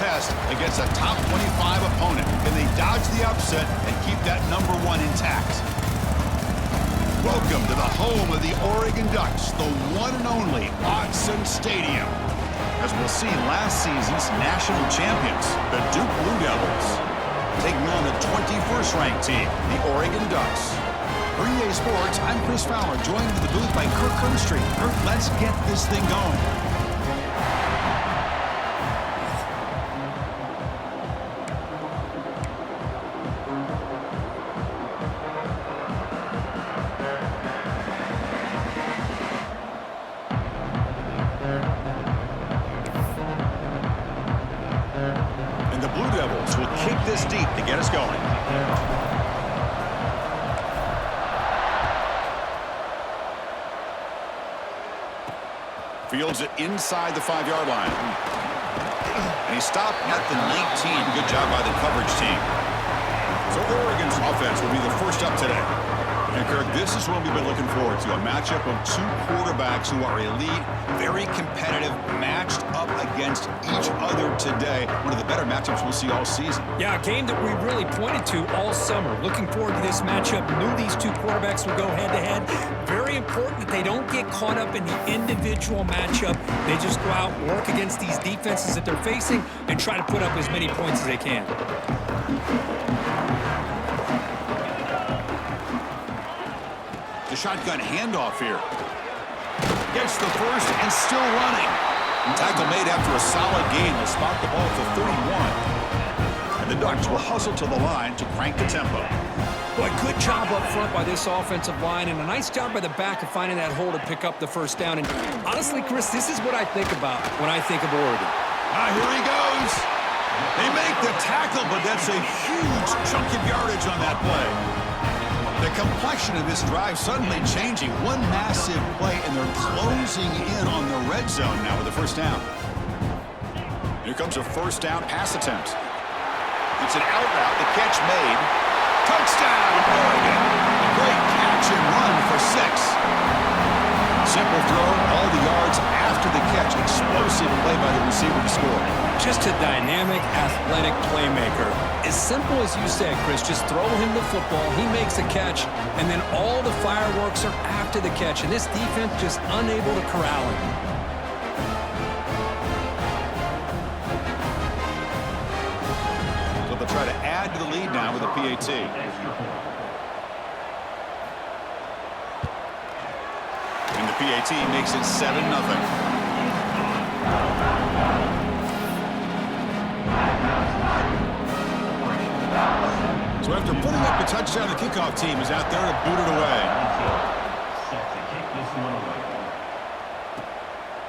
test against a top 25 opponent. Can they dodge the upset and keep that number one intact? Welcome to the home of the Oregon Ducks, the one and only Weston Stadium. As we'll see, last season's national champions, the Duke Blue Devils, taking on the 21st ranked team, the Oregon Ducks. For EA Sports, I'm Chris Fowler, joined in the booth by Kirk Herbstreit. Kirk, let's get this thing going. And the Blue Devils will kick this deep to get us going. Fields it inside the 5-yard line. And he stopped at the 19. Good job by the coverage team. So Oregon's offense will be the first up today. And Kirk, this is what we've been looking forward to, a matchup of two quarterbacks who are elite, very competitive, matched up against each other today. One of the better matchups we'll see all season. Yeah, a game that we really pointed to all summer. Looking forward to this matchup. Knew these two quarterbacks would go head-to-head. Very important that they don't get caught up in the individual matchup. They just go out, work against these defenses that they're facing, and try to put up as many points as they can. The shotgun handoff here. Gets the first and still running. And tackle made after a solid gain. They'll spot the ball for 31. And the Ducks will hustle to the line to crank the tempo. Boy, good job up front by this offensive line, and a nice job by the back of finding that hole to pick up the first down. And honestly, Chris, this is what I think about when I think of Oregon. Here he goes. They make the tackle, but that's a huge chunk of yardage on that play. The complexion of this drive suddenly changing. One massive play, and they're closing in on the red zone now with the first down. Here comes a first down pass attempt. It's an out route. The catch made. Touchdown, Oregon. A great catch and run for 6. Simple throw, all the yards after the catch. Explosive play by the receiver to score. Just a dynamic, athletic playmaker. As simple as you said, Chris, just throw him the football, he makes a catch, and then all the fireworks are after the catch, and this defense just unable to corral him. So they'll try to add to the lead now with a PAT. And the PAT makes it 7-0. So after putting up a touchdown, the kickoff team is out there to boot it away.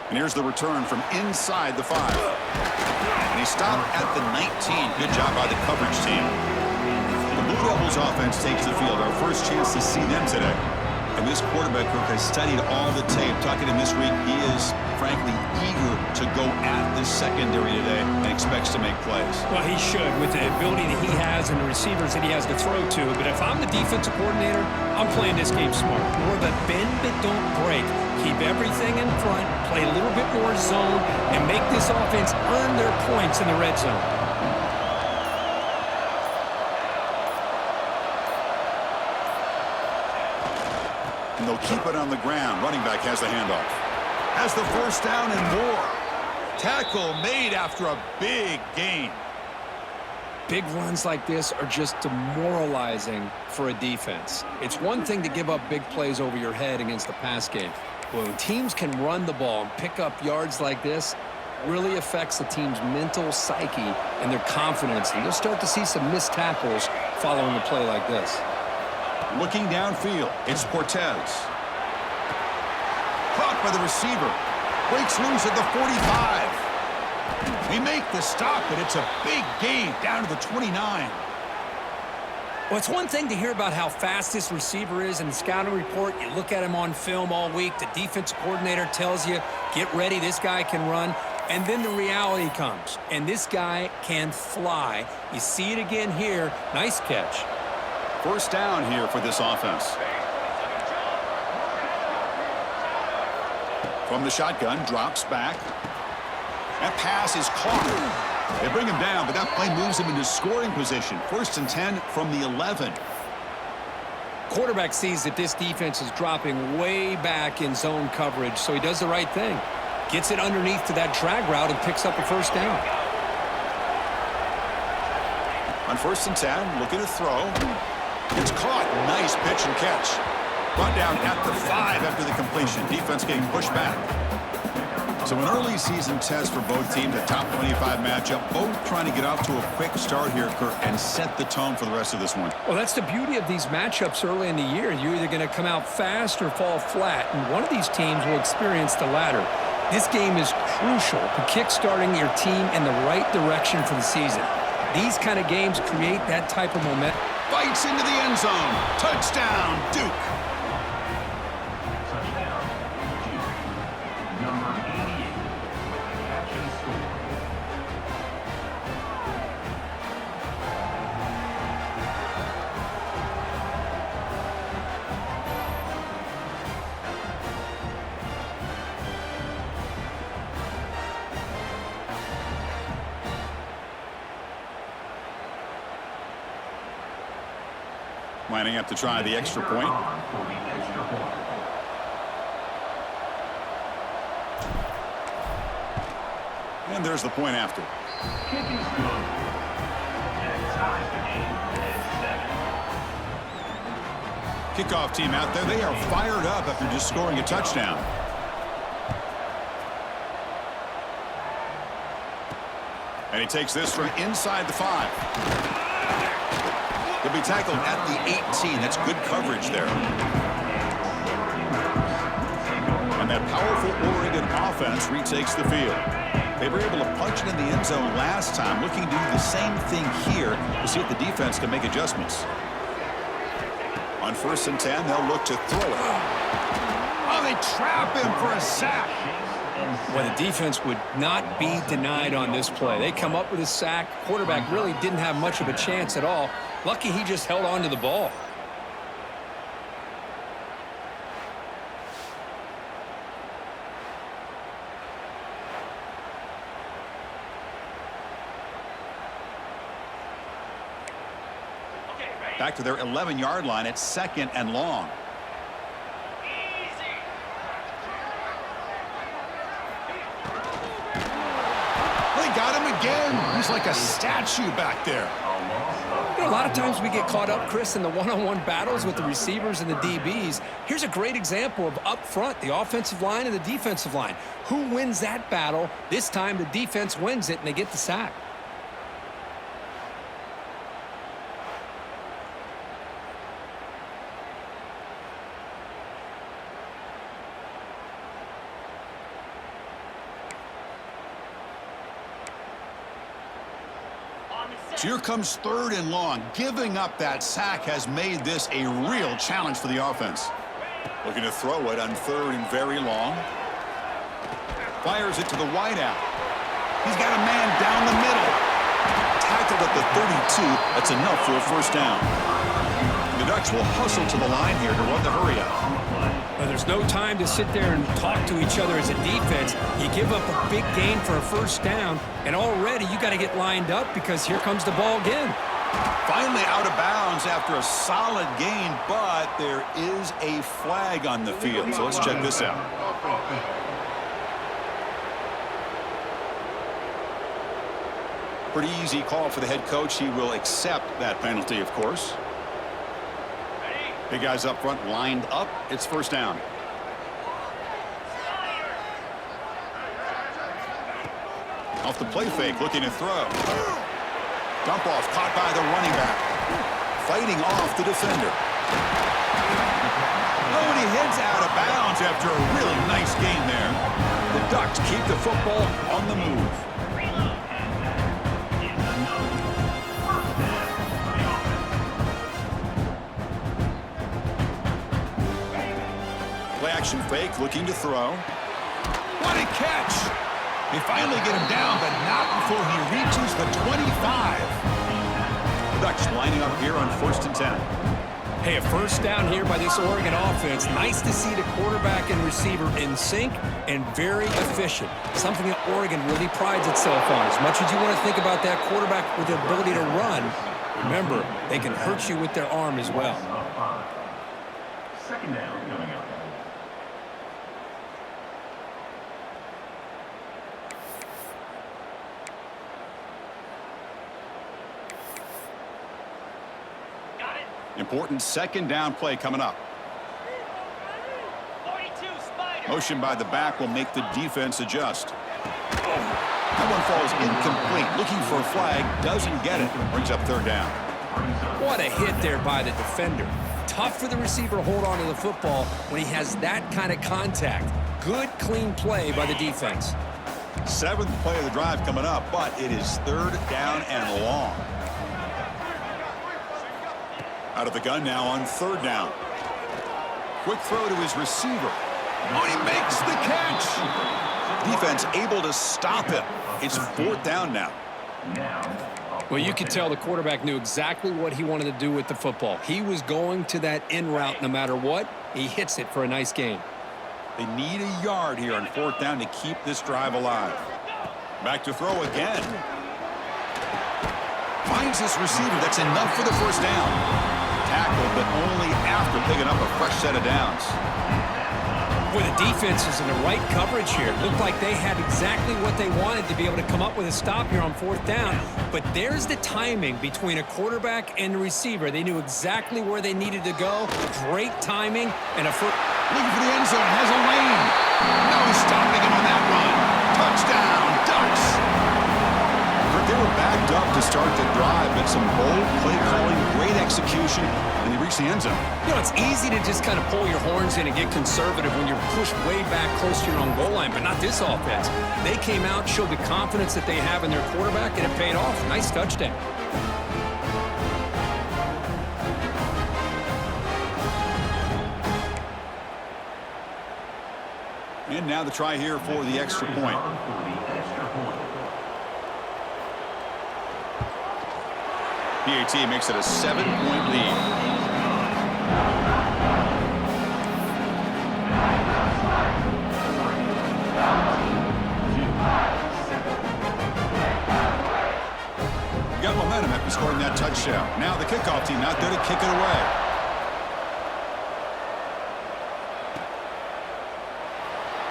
And here's the return from inside the 5. And he stopped at the 19. Good job by the coverage team. The Blue Devils offense takes the field. Our first chance to see them today. And this quarterback coach has studied all the tape. Talking to him this week, he is, frankly, eager to go at this secondary today and expects to make plays. Well, he should, with the ability that he has and the receivers that he has to throw to. But if I'm the defensive coordinator, I'm playing this game smart. More of a bend but don't break. Keep everything in front, play a little bit more zone, and make this offense earn their points in the red zone. And they'll keep it on the ground. Running back has the handoff. Has the first down and more. Tackle made after a big gain. Big runs like this are just demoralizing for a defense. It's one thing to give up big plays over your head against the pass game. But when teams can run the ball and pick up yards like this, really affects the team's mental psyche and their confidence. And you'll start to see some missed tackles following a play like this. Looking downfield, it's Cortez. Caught by the receiver. Breaks loose at the 45. They make the stop, but it's a big gain down to the 29. Well, it's one thing to hear about how fast this receiver is in the scouting report. You look at him on film all week. The defensive coordinator tells you, get ready, this guy can run. And then the reality comes, and this guy can fly. You see it again here. Nice catch. First down here for this offense. From the shotgun, drops back. That pass is caught. They bring him down, but that play moves him into scoring position. 1st and 10 from the 11. Quarterback sees that this defense is dropping way back in zone coverage, so he does the right thing. Gets it underneath to that drag route and picks up a first down. On 1st and 10, looking to throw. It's caught. Nice pitch and catch. Brought down at the 5 after the completion. Defense getting pushed back. So an early season test for both teams, a top 25 matchup. Both trying to get off to a quick start here, Kurt, and set the tone for the rest of this one. Well, that's the beauty of these matchups early in the year. You're either going to come out fast or fall flat, and one of these teams will experience the latter. This game is crucial to kick-starting your team in the right direction for the season. These kind of games create that type of momentum. Bites into the end zone. Touchdown, Duke. Lining up to try the extra point. And there's the point after. Kickoff team out there. They are fired up after just scoring a touchdown. And he takes this from inside the 5. He'll be tackled at the 18. That's good coverage there. And that powerful Oregon offense retakes the field. They were able to punch it in the end zone last time, looking to do the same thing here to see if the defense can make adjustments. On 1st and 10, they'll look to throw it. Oh, they trap him for a sack. Well, the defense would not be denied on this play. They come up with a sack. Quarterback really didn't have much of a chance at all. Lucky he just held on to the ball. Back to their 11-yard line at 2nd and long. Got him again. He's like a statue back there. You know, a lot of times we get caught up, Chris, in the one-on-one battles with the receivers and the DBs. Here's a great example of up front, the offensive line and the defensive line. Who wins that battle? This time the defense wins it and they get the sack. So here comes 3rd and long. Giving up that sack has made this a real challenge for the offense. Looking to throw it on 3rd and very long. Fires it to the wideout. He's got a man down the middle. Tackled at the 32. That's enough for a first down. The Ducks will hustle to the line here to run the hurry up. Well, there's no time to sit there and talk to each other as a defense. You give up a big gain for a first down, and already you got to get lined up because here comes the ball again. Finally out of bounds after a solid gain, but there is a flag on the field. So let's check this out. Pretty easy call for the head coach. He will accept that penalty, of course. Big guys up front lined up. It's first down. Off the play fake, looking to throw. Dump off, caught by the running back. Fighting off the defender. Oh, and he heads out of bounds after a really nice gain there. The Ducks keep the football on the move. Play action fake, looking to throw. What a catch! They finally get him down, but not before he reaches the 25. The Ducks lining up here on 1st and 10. Hey, a first down here by this Oregon offense. Nice to see the quarterback and receiver in sync and very efficient. Something that Oregon really prides itself on. As much as you want to think about that quarterback with the ability to run, remember, they can hurt you with their arm as well. Second down coming up. Important second down play coming up. 42 Spider. Motion by the back will make the defense adjust. That one falls incomplete. Looking for a flag, doesn't get it. Brings up third down. What a hit there by the defender. Tough for the receiver to hold on to the football when he has that kind of contact. Good, clean play by the defense. Seventh play of the drive coming up, but it is third down and long. Out of the gun now on third down. Quick throw to his receiver. Oh, he makes the catch. Defense able to stop him. It's fourth down now. Well, you could tell the quarterback knew exactly what he wanted to do with the football. He was going to that in route no matter what. He hits it for a nice gain. They need a yard here on fourth down to keep this drive alive. Back to throw again. Finds this receiver. That's enough for the first down. Tackle, but only after picking up a fresh set of downs. Boy, the defense is in the right coverage here. It looked like they had exactly what they wanted to be able to come up with a stop here on fourth down. But there's the timing between a quarterback and the receiver. They knew exactly where they needed to go. Great timing and a foot. Looking for the end zone. Has a lane. No stopping him on that run. Touchdown, Ducks. They were backed up to start the drive, but some bold play calling, great execution, and they reached the end zone. You know, it's easy to just kind of pull your horns in and get conservative when you're pushed way back close to your own goal line, but not this offense. They came out, showed the confidence that they have in their quarterback, and it paid off. Nice touchdown. And now the try here for the extra point. PAT makes it a 7-point lead. Got momentum after scoring that touchdown. Now the kickoff team out there to kick it away.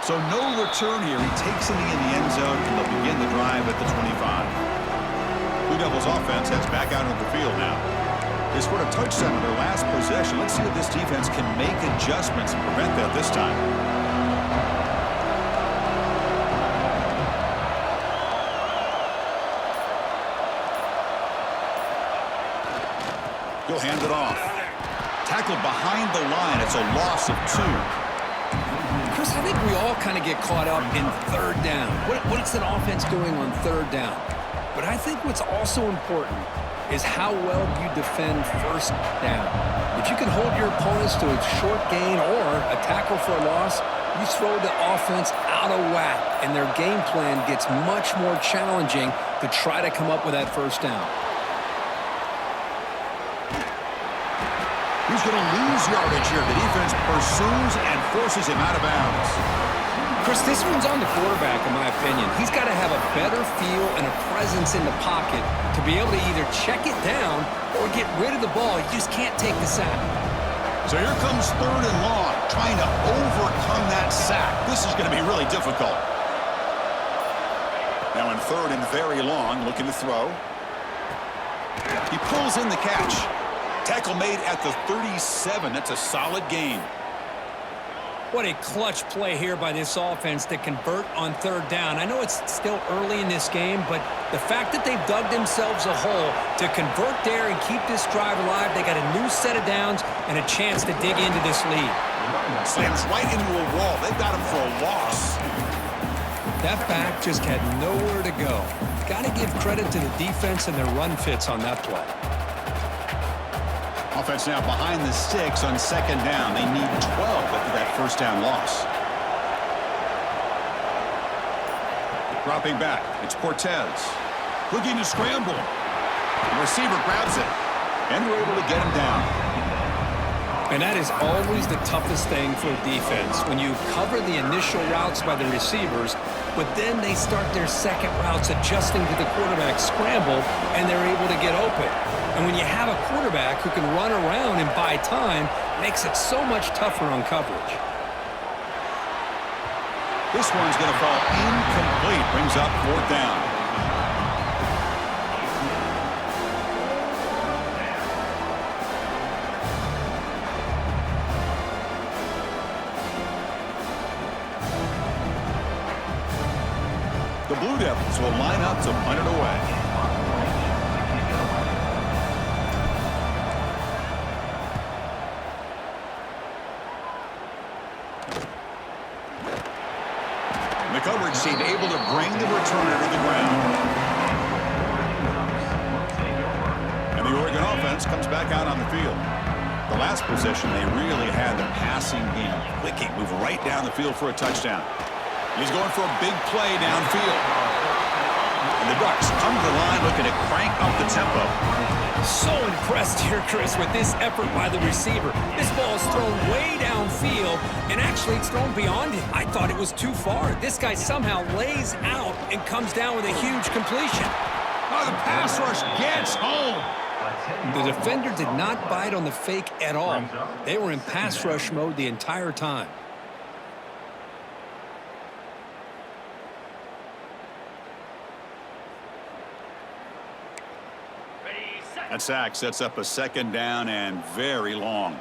So no return here. He takes it in the end zone, and they'll begin the drive at the 25. Blue Devils offense heads back out onto the field now. They scored a touchdown on their last possession. Let's see if this defense can make adjustments and prevent that this time. He'll hand it off. Tackled behind the line. It's a loss of 2. Chris, I think we all kind of get caught up in third down. What's an offense doing on third down? But I think what's also important is how well you defend first down. If you can hold your opponents to a short gain or a tackle for a loss, you throw the offense out of whack, and their game plan gets much more challenging to try to come up with that first down. He's going to lose yardage here. The defense pursues and forces him out of bounds. Chris, this one's on the quarterback, in my opinion. He's got to have a better feel and a presence in the pocket to be able to either check it down or get rid of the ball. You just can't take the sack. So here comes third and long, trying to overcome that sack. This is going to be really difficult. Now in third and very long, looking to throw. He pulls in the catch. Tackle made at the 37. That's a solid gain. What a clutch play here by this offense to convert on third down. I know it's still early in this game, but the fact that they've dug themselves a hole to convert there and keep this drive alive, they got a new set of downs and a chance to dig into this lead. Slams right into a wall. They've got him for a loss. That back just had nowhere to go. Got to give credit to the defense and their run fits on that play. Offense now behind the sticks on second down. They need 12 after that first down loss. Dropping back, it's Cortez. Looking to scramble. The receiver grabs it, and we're able to get him down. And that is always the toughest thing for a defense, when you cover the initial routes by the receivers, but then they start their second routes adjusting to the quarterback's scramble, and they're able to get open. And when you have a quarterback who can run around and buy time, it makes it so much tougher on coverage. This one's going to fall incomplete. Brings up 4th down. The Blue Devils will line up to punt it away. The coverage team able to bring the returner to the ground. And the Oregon offense comes back out on the field. The last possession, they really had the passing game clicking, move right down the field for a touchdown. He's going for a big play downfield. And the Ducks come to the line looking to crank up the tempo. So impressed here, Chris, with this effort by the receiver. This ball is thrown way downfield, and actually it's thrown beyond him. I thought it was too far. This guy somehow lays out and comes down with a huge completion. Oh, the pass rush gets home. The defender did not bite on the fake at all. They were in pass rush mode the entire time. That sack sets up a 2nd down and very long.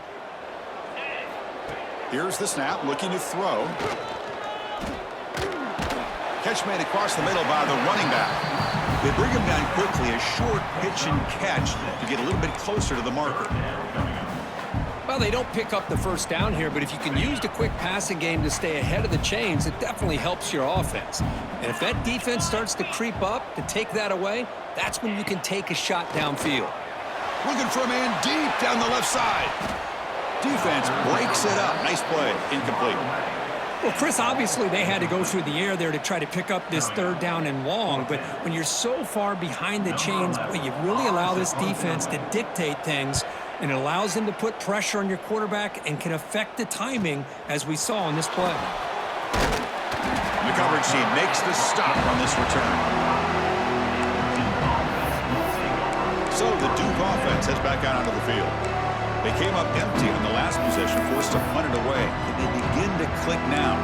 Here's the snap, looking to throw. Catch made across the middle by the running back. They bring him down quickly, a short pitch and catch to get a little bit closer to the marker. Well, they don't pick up the 1st down here, but if you can use the quick passing game to stay ahead of the chains, it definitely helps your offense. And if that defense starts to creep up to take that away, that's when you can take a shot downfield. Looking for a man deep down the left side. Defense breaks it up. Nice play. Incomplete. Well, Chris, obviously they had to go through the air there to try to pick up this 3rd down and long, but when you're so far behind the chains, you really allow this defense to dictate things, and it allows them to put pressure on your quarterback and can affect the timing, as we saw on this play. The coverage team makes the stop on this return. So the Duke offense heads back out onto the field. They came up empty on the last possession, forced to punt it away. And they begin to click now.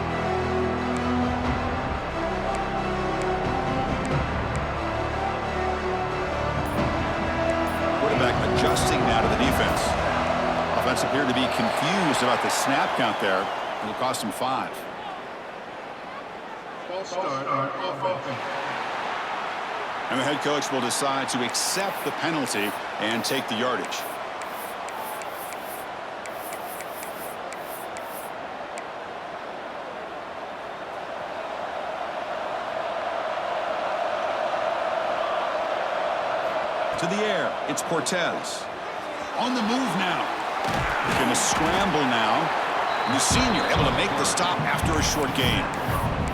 Quarterback adjusting now to the defense. Offense appeared to be confused about the snap count there. It'll cost him 5. False start on offense. And the head coach will decide to accept the penalty and take the yardage. To the air, it's Cortez. On the move now. Going to scramble now. And the senior able to make the stop after a short gain.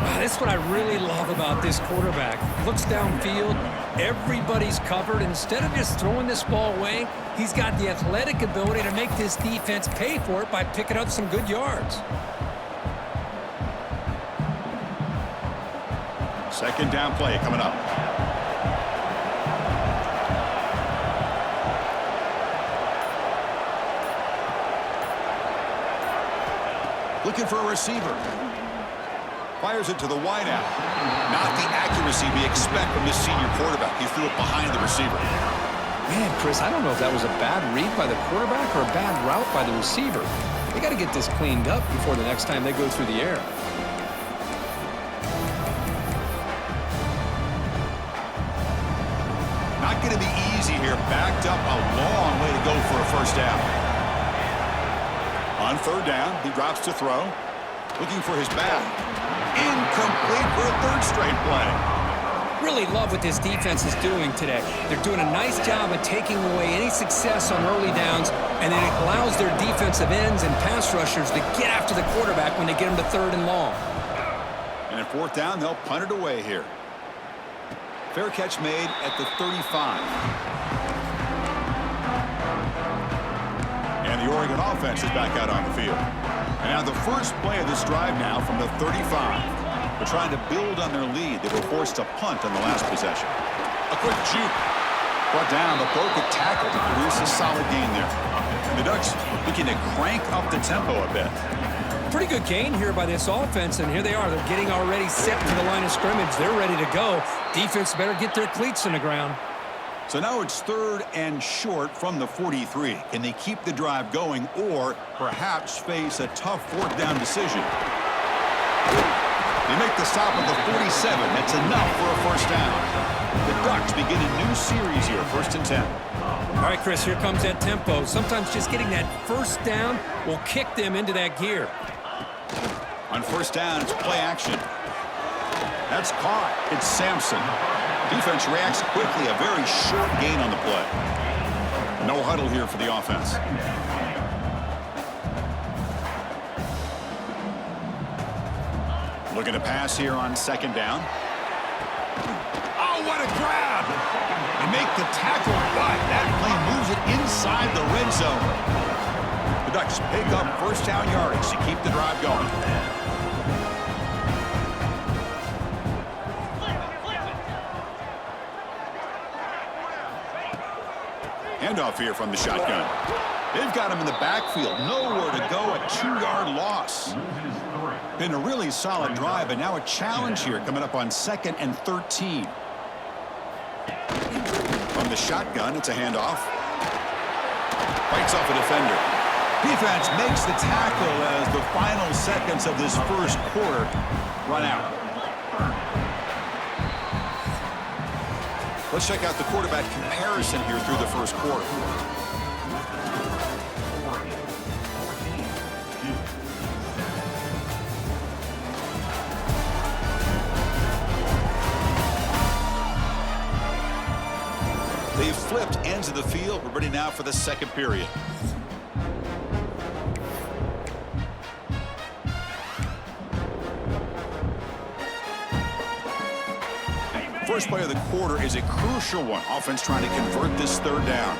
That's what I really love about this quarterback. Looks downfield, everybody's covered. Instead of just throwing this ball away, he's got the athletic ability to make this defense pay for it by picking up some good yards. 2nd down play coming up. Looking for a receiver. Fires it to the wideout. Not the accuracy we expect from this senior quarterback. He threw it behind the receiver. Man, Chris, I don't know if that was a bad read by the quarterback or a bad route by the receiver. They got to get this cleaned up before the next time they go through the air. Not going to be easy here. Backed up a long way to go for a 1st down. On 3rd down, he drops to throw. Looking for his back. Incomplete for a 3rd straight play. Really love what this defense is doing today. They're doing a nice job of taking away any success on early downs, and then it allows their defensive ends and pass rushers to get after the quarterback when they get him to 3rd and long. And at 4th down, they'll punt it away here. Fair catch made at the 35. And the Oregon offense is back out on the field. And now the first play of this drive now from the 35. They're trying to build on their lead. They were forced to punt on the last possession. A quick juke. Brought down, but broke a tackle to produce a solid gain there. And the Ducks looking to crank up the tempo a bit. Pretty good gain here by this offense, and here they are. They're getting already set to the line of scrimmage. They're ready to go. Defense better get their cleats in the ground. So now it's 3rd and short from the 43. Can they keep the drive going or perhaps face a tough 4th down decision? They make the stop at the 47. That's enough for a first down. The Ducks begin a new series here, 1st and 10. All right, Chris, here comes that tempo. Sometimes just getting that first down will kick them into that gear. On 1st down, it's play action. That's caught. It's Sampson. Defense reacts quickly. A very short gain on the play. No huddle here for the offense. Looking to pass here on 2nd down. Oh, what a grab! They make the tackle, but that play moves it inside the red zone. The Ducks pick up 1st down yardage to keep the drive going. Handoff here from the shotgun. They've got him in the backfield. Nowhere to go. A 2-yard loss. Been a really solid drive, but now a challenge here coming up on 2nd and 13. From the shotgun, it's a handoff. Fights off a defender. Defense makes the tackle as the final seconds of this first quarter run out. Let's check out the quarterback comparison here through the first quarter. They've flipped ends of the field. We're ready now for the 2nd period. First play of the quarter is a crucial one. Offense trying to convert this 3rd down.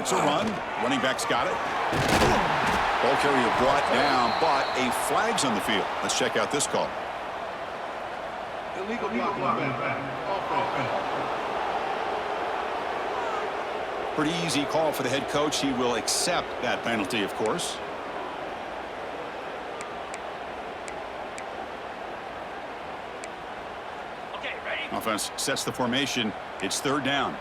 It's a run. Running back's got it. Ball carrier brought down, but a flag's on the field. Let's check out this call. Illegal block. Pretty easy call for the head coach. He will accept that penalty, of course. Okay, ready? Offense sets the formation. It's 3rd down.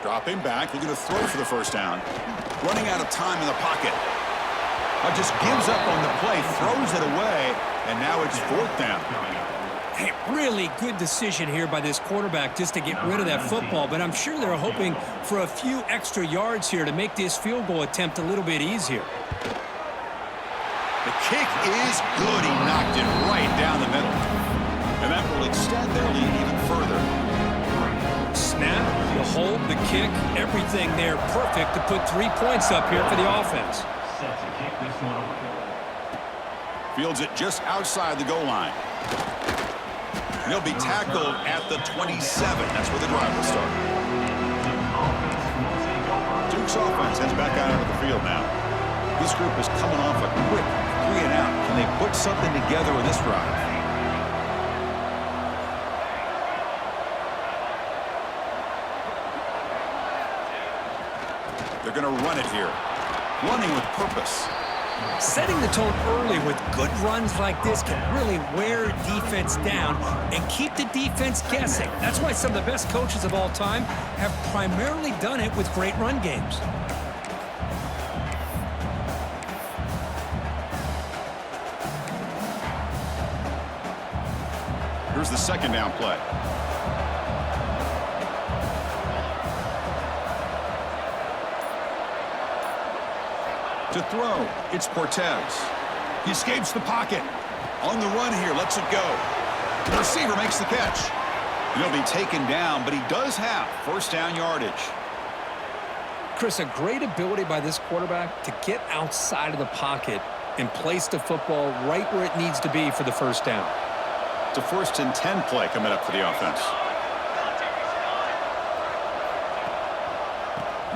Dropping back, looking to throw for the first down. Running out of time in the pocket. Just gives up on the play, throws it away, and now it's 4th down. Hey, really good decision here by this quarterback just to get rid of that football, but I'm sure they're hoping for a few extra yards here to make this field goal attempt a little bit easier. The kick is good. He knocked it right down the middle. And that will extend their lead even further. Snap, the hold, the kick, everything there perfect to put 3 points up here for the offense. Fields it just outside the goal line. He'll be tackled at the 27. That's where the drive will start. Duke's offense heads back out onto the field now. This group is coming off a quick 3-and-out. Can they put something together with this drive? They're going to run it here. Running with purpose. Setting the tone early with good runs like this can really wear defense down and keep the defense guessing. That's why some of the best coaches of all time have primarily done it with great run games. Here's the 2nd down play. To throw, it's Cortez. He escapes the pocket. On the run here, lets it go. The receiver makes the catch. He'll be taken down, but he does have 1st down yardage. Chris, a great ability by this quarterback to get outside of the pocket and place the football right where it needs to be for the 1st down. It's a 1st and 10 play coming up for the offense.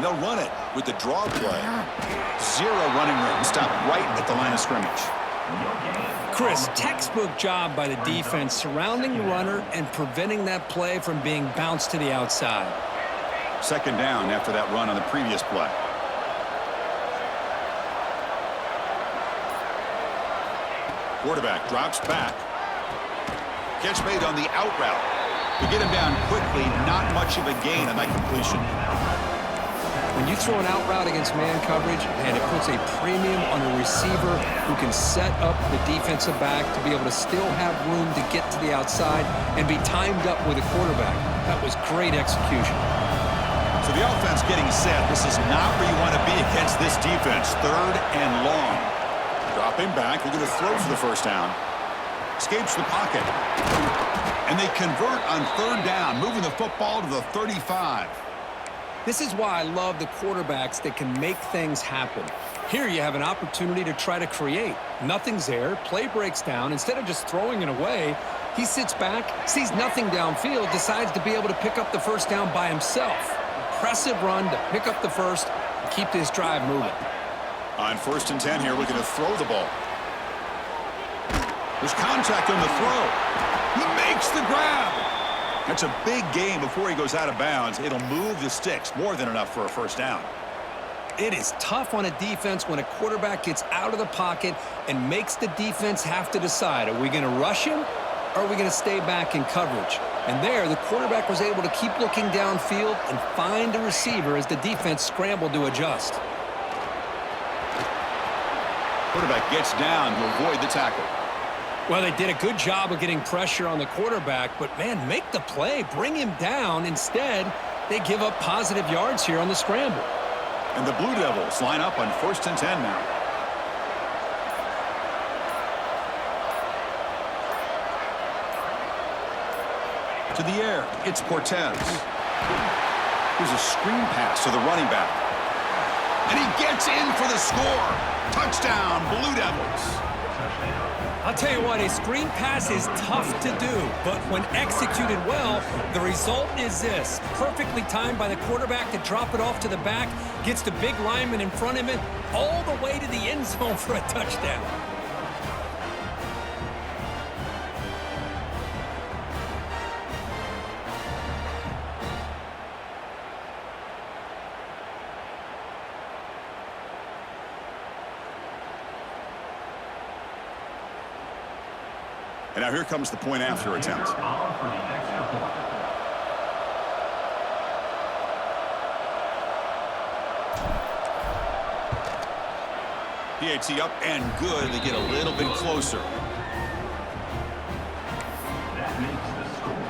And they'll run it with the draw play. Zero running room. Stop right at the line of scrimmage. Chris, textbook job by the defense surrounding the runner and preventing that play from being bounced to the outside. Second down after that run on the previous play. Quarterback drops back. Catch made on the out route. To get him down quickly, not much of a gain on that completion. When you throw an out route against man coverage, and it puts a premium on a receiver who can set up the defensive back to be able to still have room to get to the outside and be timed up with a quarterback. That was great execution. So the offense getting set. This is not where you want to be against this defense. Third and long. Dropping back. They're going to throw for the first down. Escapes the pocket. And they convert on third down, moving the football to the 35. This is why I love the quarterbacks that can make things happen. Here you have an opportunity to try to create. Nothing's there. Play breaks down. Instead of just throwing it away, he sits back, sees nothing downfield, decides to be able to pick up the first down by himself. Impressive run to pick up the first and keep this drive moving. On 1st and 10 here, looking to throw the ball. There's contact on the throw. He makes the grab. That's a big gain before he goes out of bounds. It'll move the sticks, more than enough for a first down. It is tough on a defense when a quarterback gets out of the pocket and makes the defense have to decide, are we going to rush him or are we going to stay back in coverage? And there, the quarterback was able to keep looking downfield and find a receiver as the defense scrambled to adjust. Quarterback gets down to avoid the tackle. Well, they did a good job of getting pressure on the quarterback, but, man, make the play, bring him down. Instead, they give up positive yards here on the scramble. And the Blue Devils line up on 1st and 10 now. To the air, it's Cortez. Here's a screen pass to the running back. And he gets in for the score. Touchdown, Blue Devils. I'll tell you what, a screen pass is tough to do, but when executed well, the result is this. Perfectly timed by the quarterback to drop it off to the back, gets the big lineman in front of him, all the way to the end zone for a touchdown. And now here comes the point after attempt. PAT up and good. They get a little bit closer. That makes the score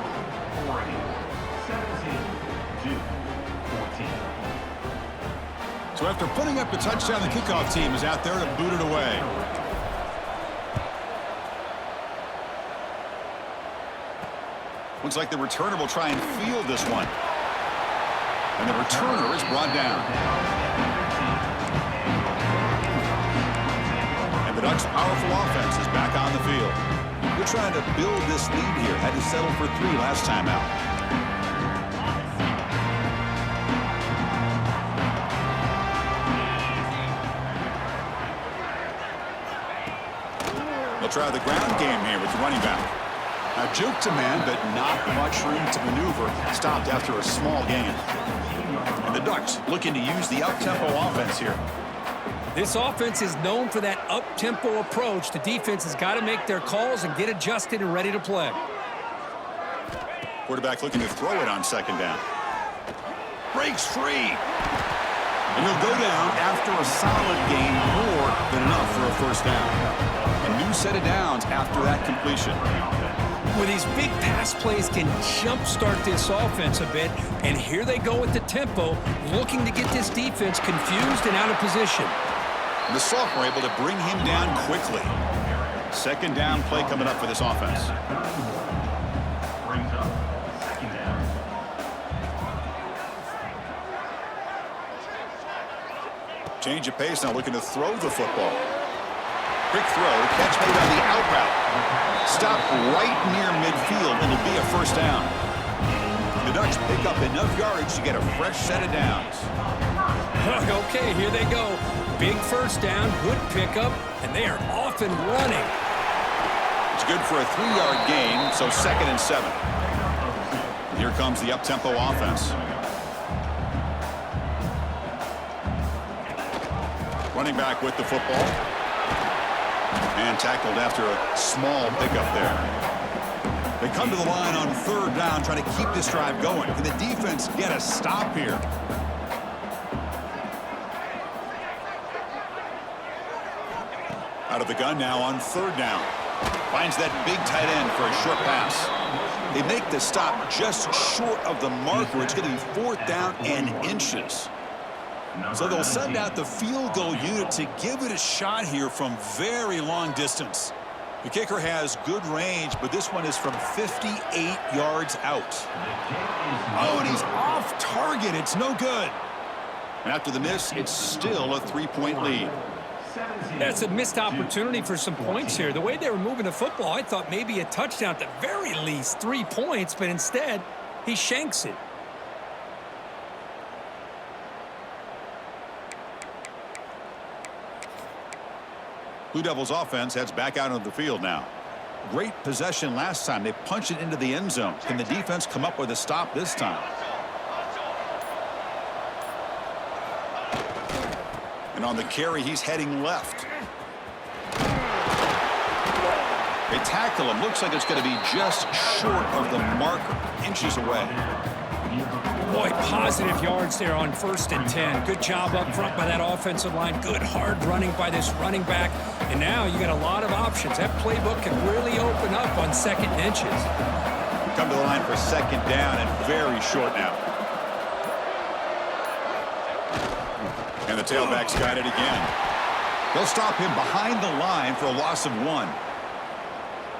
17-14. So after putting up the touchdown, the kickoff team is out there to boot it away. Looks like the returner will try and field this one. And the returner is brought down. And the Ducks' powerful offense is back on the field. They're trying to build this lead here. Had to settle for 3 last time out. They'll try the ground game here with the running back. Now, juke to man, but not much room to maneuver. Stopped after a small gain. And the Ducks looking to use the up-tempo offense here. This offense is known for that up-tempo approach. The defense has got to make their calls and get adjusted and ready to play. Quarterback looking to throw it on second down. Breaks free. And he'll go down after a solid gain, more than enough for a first down. A new set of downs after that completion. Where these big pass plays can jumpstart this offense a bit, and here they go with the tempo, looking to get this defense confused and out of position. The sophomore able to bring him down quickly. Second down play coming up for this offense. Brings up second down. Change of pace now, looking to throw the football. Quick throw, catch made on the out route. Stop right near midfield, and it'll be a first down. The touch pick up enough yardage to get a fresh set of downs. Okay, here they go. Big first down, good pickup, and they are off and running. It's good for a 3-yard gain, so 2nd and 7. Here comes the up-tempo offense. Running back with the football. And tackled after a small pickup there. They come to the line on 3rd down, trying to keep this drive going. Can the defense get a stop here? Out of the gun now on 3rd down. Finds that big tight end for a short pass. They make the stop just short of the marker. It's going to be 4th down and inches. So they'll send out the field goal unit to give it a shot here from very long distance. The kicker has good range, but this one is from 58 yards out. Oh, and he's off target. It's no good. And after the miss, it's still a 3-point lead. That's a missed opportunity for some points here. The way they were moving the football, I thought maybe a touchdown at the very least, 3 points, but instead, he shanks it. Blue Devils offense heads back out on the field now. Great possession last time. They punched it into the end zone. Can the defense come up with a stop this time? And on the carry, he's heading left. They tackle him. Looks like it's going to be just short of the marker. Inches away. Boy, positive yards there on 1st and 10. Good job up front by that offensive line. Good hard running by this running back. And now you got a lot of options. That playbook can really open up on 2nd and inches. Come to the line for 2nd down and very short now. And the tailback's got it again. They'll stop him behind the line for a loss of 1.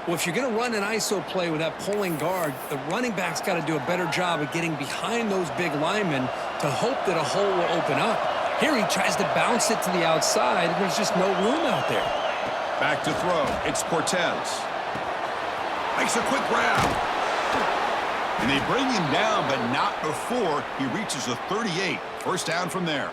Well, if you're going to run an ISO play with that pulling guard, the running back's got to do a better job of getting behind those big linemen to hope that a hole will open up. Here he tries to bounce it to the outside, and there's just no room out there. Back to throw. It's Cortez. Makes a quick grab. And they bring him down, but not before he reaches the 38. First down from there.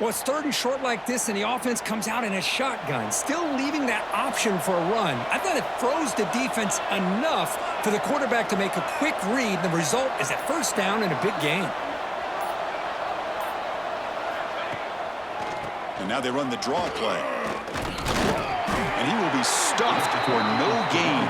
Well, it's 3rd and short like this, and the offense comes out in a shotgun, still leaving that option for a run. I thought it froze the defense enough for the quarterback to make a quick read. The result is a 1st down and a big gain. And now they run the draw play. And he will be stuffed for no gain.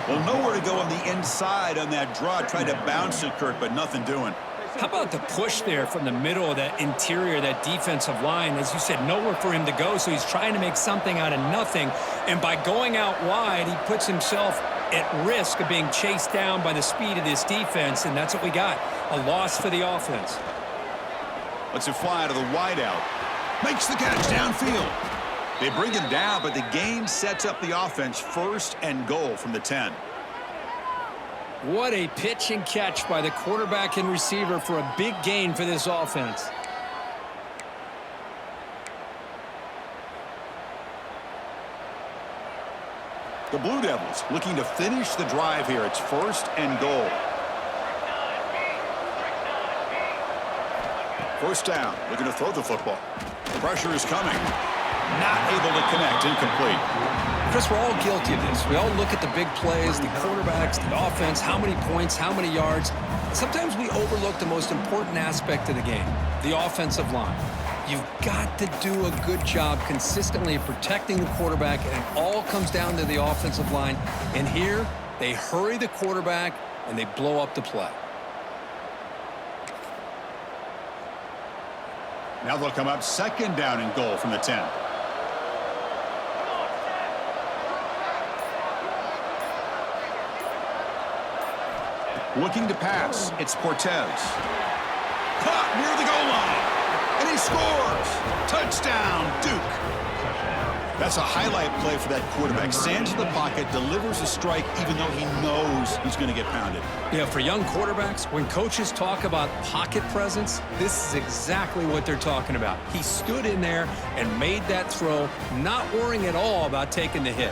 Well, nowhere to go on the inside on that draw. Tried to bounce it, Kurt, but nothing doing. How about the push there from the middle of that interior, that defensive line? As you said, nowhere for him to go, so he's trying to make something out of nothing. And by going out wide, he puts himself at risk of being chased down by the speed of this defense, and that's what we got, a loss for the offense. Lets it fly to the wideout. Makes the catch downfield. They bring him down, but the gain sets up the offense 1st and goal from the 10. What a pitch and catch by the quarterback and receiver for a big gain for this offense. The Blue Devils looking to finish the drive here. It's 1st and goal. 1st down, looking to throw the football. The pressure is coming. Not able to connect, incomplete. Chris, we're all guilty of this. We all look at the big plays, the quarterbacks, the offense, how many points, how many yards. Sometimes we overlook the most important aspect of the game, the offensive line. You've got to do a good job consistently of protecting the quarterback, and it all comes down to the offensive line. And here, they hurry the quarterback, and they blow up the play. Now they'll come up 2nd down and goal from the 10. Looking to pass, it's Cortez. Caught near the goal line, and he scores. Touchdown, Duke. That's a highlight play for that quarterback. Stands in the pocket, delivers a strike, even though he knows he's going to get pounded. Yeah, for young quarterbacks, when coaches talk about pocket presence, this is exactly what they're talking about. He stood in there and made that throw, not worrying at all about taking the hit.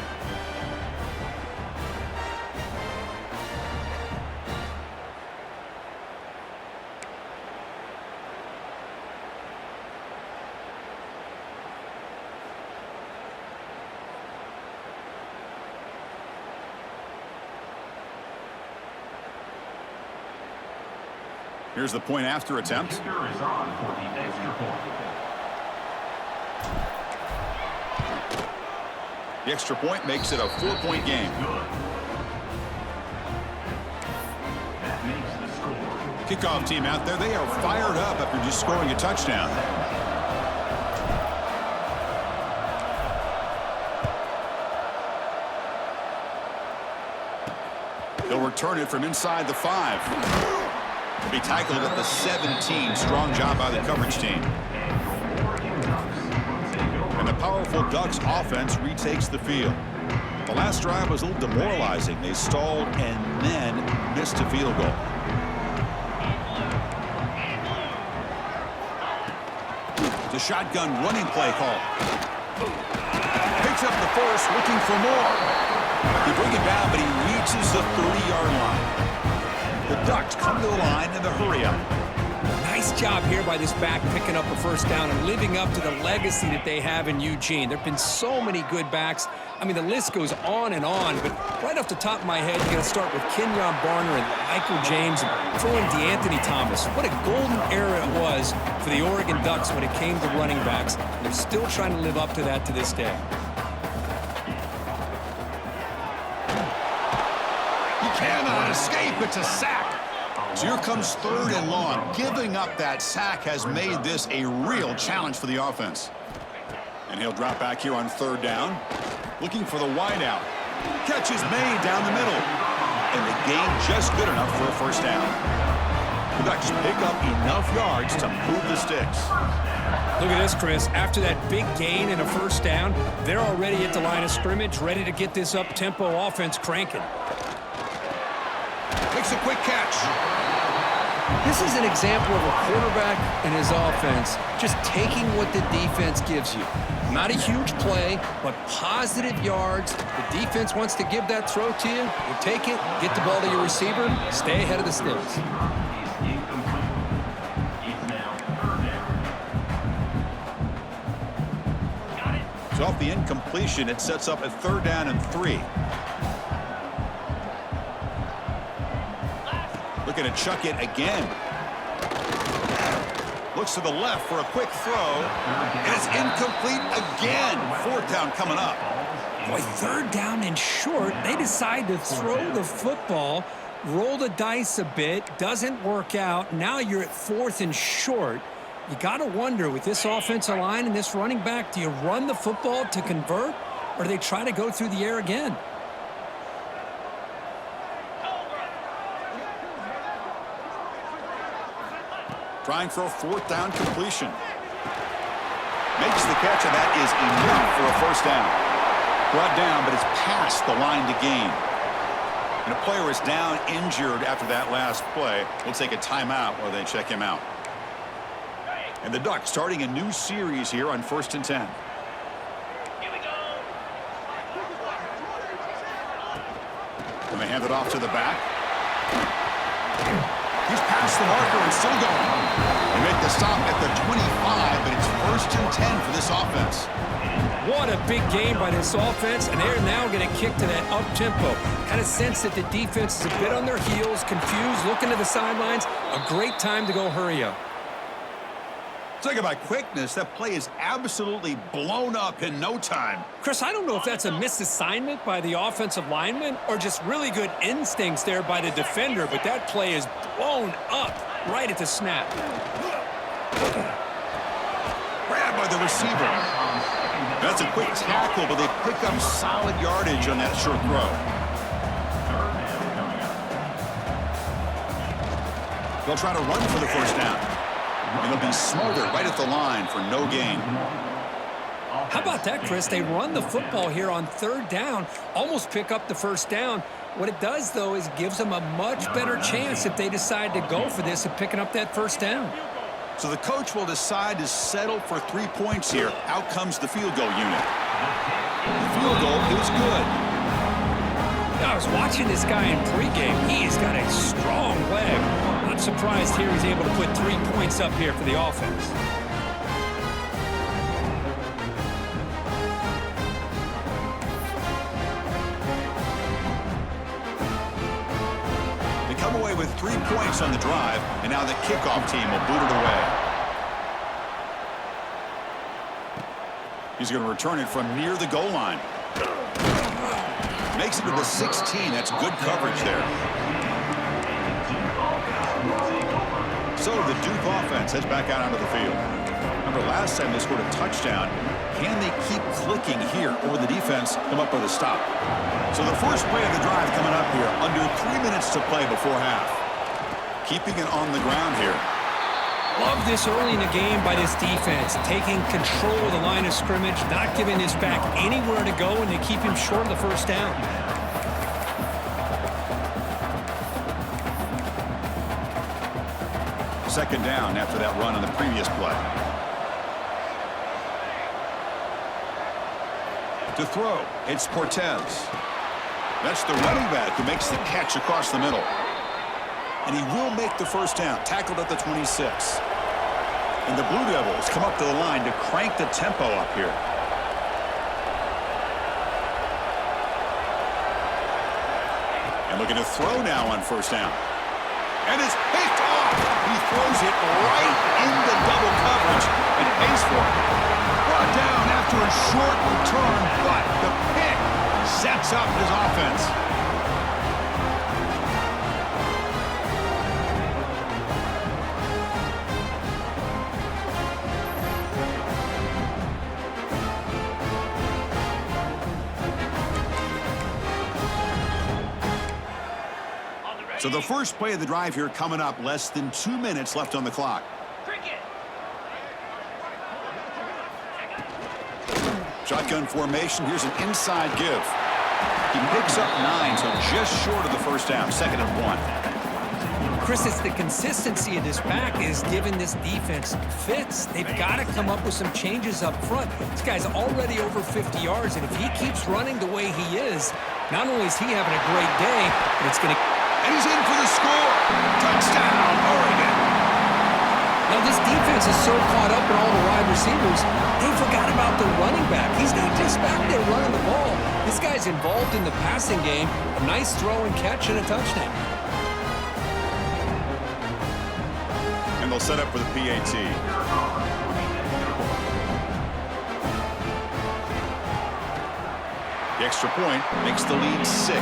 Here's the point after attempt. Kicker is on for the extra point. The extra point makes it a 4-point game. Good. That makes the score. Kickoff team out there, they are fired up after just scoring a touchdown. They'll return it from inside the 5. He'll be tackled at the 17. Strong job by the coverage team. And the powerful Ducks offense retakes the field. The last drive was a little demoralizing. They stalled and then missed a field goal. The shotgun running play call. Picks up the first, looking for more. They bring it down, but he reaches the 30-yard line. The Ducks come to the line in the hurry-up. Nice job here by this back picking up a first down and living up to the legacy that they have in Eugene. There have been so many good backs. I mean, the list goes on, but right off the top of my head, you're going to start with Kenyon Barner and Michael James and throw in DeAnthony Thomas. What a golden era it was for the Oregon Ducks when it came to running backs. They're still trying to live up to that to this day. He cannot escape. It's a sack. So here comes 3rd and long. Giving up that sack has made this a real challenge for the offense. And he'll drop back here on 3rd down. Looking for the wideout. Catch is made down the middle. And the gain just good enough for a first down. The Ducks pick up enough yards to move the sticks. Look at this, Chris. After that big gain and a first down, they're already at the line of scrimmage, ready to get this up-tempo offense cranking. Makes a quick catch. This is an example of a quarterback and his offense just taking what the defense gives you. Not a huge play, but positive yards. The defense wants to give that throw to you. You take it, get the ball to your receiver, stay ahead of the sticks. So off the incompletion, it sets up a 3rd down and 3. Looking to chuck it again. Looks to the left for a quick throw. And it's incomplete again. 4th down coming up. Boy, 3rd down and short. They decide to throw the football, roll the dice a bit, doesn't work out. Now you're at 4th and short. You got to wonder, with this offensive line and this running back, do you run the football to convert, or do they try to go through the air again? Trying for a 4th down completion. Makes the catch, and that is enough for a first down. Brought down, but it's past the line to gain. And a player is down injured after that last play. We'll take a timeout while they check him out. And the Ducks starting a new series here on 1st and 10. And they hand it off to the back. He's past the marker and still going. They make the stop at the 25, but it's 1st and 10 for this offense. What a big game by this offense, and they're now going to kick to that up-tempo. Kind of sense that the defense is a bit on their heels, confused, looking to the sidelines. A great time to go hurry up. Talking about quickness, that play is absolutely blown up in no time. Chris, I don't know if that's a misassignment by the offensive lineman or just really good instincts there by the defender, but that play is blown up right at the snap. Grabbed by the receiver. That's a quick tackle, but they pick up solid yardage on that short throw. They'll try to run for the first down. And they'll be smothered right at the line for no gain. How about that, Chris? They run the football here on 3rd down, almost pick up the first down. What it does, though, is gives them a much better chance if they decide to go for this of picking up that first down. So the coach will decide to settle for 3 points here. Out comes the field goal unit. The field goal is good. I was watching this guy in pregame. He has got a strong leg. Not surprised here he's able to put 3 points up here for the offense. away with 3 points on the drive, and now the kickoff team will boot it away. He's going to return it from near the goal line. Makes it to the 16. That's good coverage there. So the Duke offense heads back out onto the field. Remember, last time they scored a touchdown. Can they keep clicking here, or will the defense come up with a stop? So the first play of the drive coming up here, under 3 minutes to play before half. Keeping it on the ground here. Love this early in the game by this defense, taking control of the line of scrimmage, not giving this back anywhere to go, and they keep him short of the first down. Second down after that run on the previous play. To throw, it's Cortez. That's the running back who makes the catch across the middle. And he will make the first down, tackled at the 26. And the Blue Devils come up to the line to crank the tempo up here. And looking to throw now on first down. And it's picked off. He throws it right into double coverage and pays for it. Brought down after a short return, but the pick sets up his offense. So the first play of the drive here coming up, less than 2 minutes left on the clock. Shotgun formation. Here's an inside give. He picks up 9, so just short of the first down. 2nd and 1. Chris, it's the consistency of this back is giving this defense fits. They've got to come up with some changes up front. This guy's already over 50 yards, and if he keeps running the way he is, not only is he having a great day, but it's going to... And he's in for the score. Touchdown, Oregon. Now, this defense is so caught up in all the wide receivers, they forgot about the running back. He's not just back there running the ball. This guy's involved in the passing game. A nice throw and catch and a touchdown. And they'll set up for the PAT. The extra point makes the lead 6.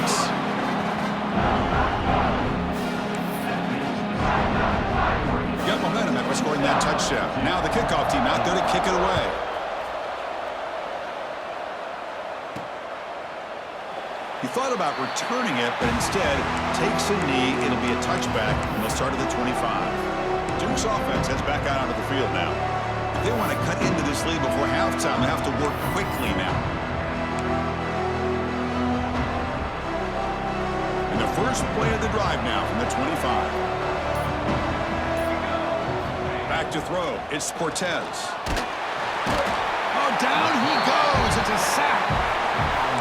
Got momentum after scoring that touchdown. Now the kickoff team out there to kick it away. He thought about returning it, but instead takes a knee. It'll be a touchback, and they'll start at the 25. Duke's offense heads back out onto the field now. If they want to cut into this lead before halftime, they have to work quickly now. And the first play of the drive now from the 25. Back to throw. It's Cortez. Oh, down he goes. It's a sack.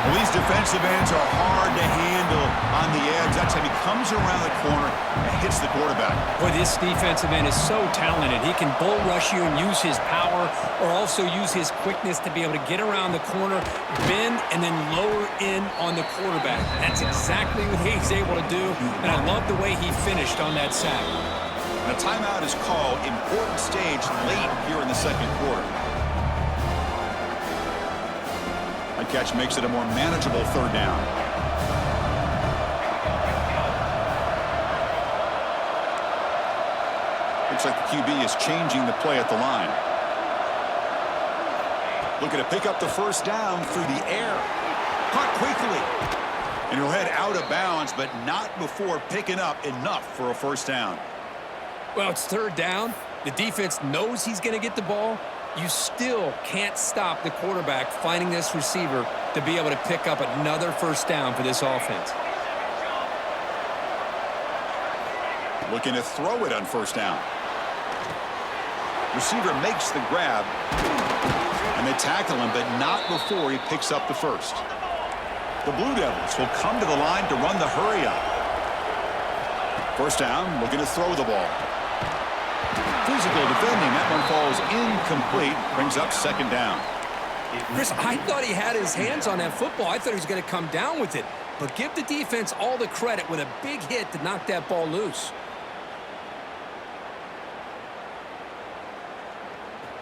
Well, these defensive ends are hard to handle on the edge. That's how he comes around the corner and hits the quarterback. Boy, this defensive end is so talented. He can bull rush you and use his power, or also use his quickness to be able to get around the corner, bend, and then lower in on the quarterback. That's exactly what he's able to do, and I love the way he finished on that sack. And a timeout is called. Important stage late here in the second quarter. That catch makes it a more manageable third down. Looks like the QB is changing the play at the line. Looking to pick up the first down through the air. Caught quickly. And he'll head out of bounds, but not before picking up enough for a first down. Well, it's third down. The defense knows he's going to get the ball. You still can't stop the quarterback finding this receiver to be able to pick up another first down for this offense. Looking to throw it on first down. Receiver makes the grab. And they tackle him, but not before he picks up the first. The Blue Devils will come to the line to run the hurry up. First down, looking to throw the ball. Physical defending. That one falls incomplete. Brings up second down. Chris, I thought he had his hands on that football. I thought he was going to come down with it. but give the defense all the credit with a big hit to knock that ball loose.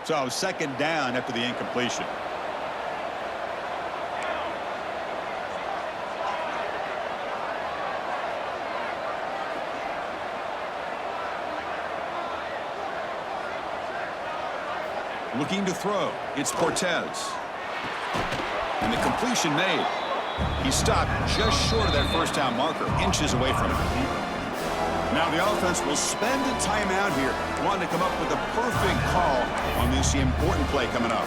So second down after the incompletion. Looking to throw. It's Cortez. And the completion made. He stopped just short of that first down marker, inches away from it. Now the offense will spend a timeout here, wanting to come up with a perfect call on this important play coming up.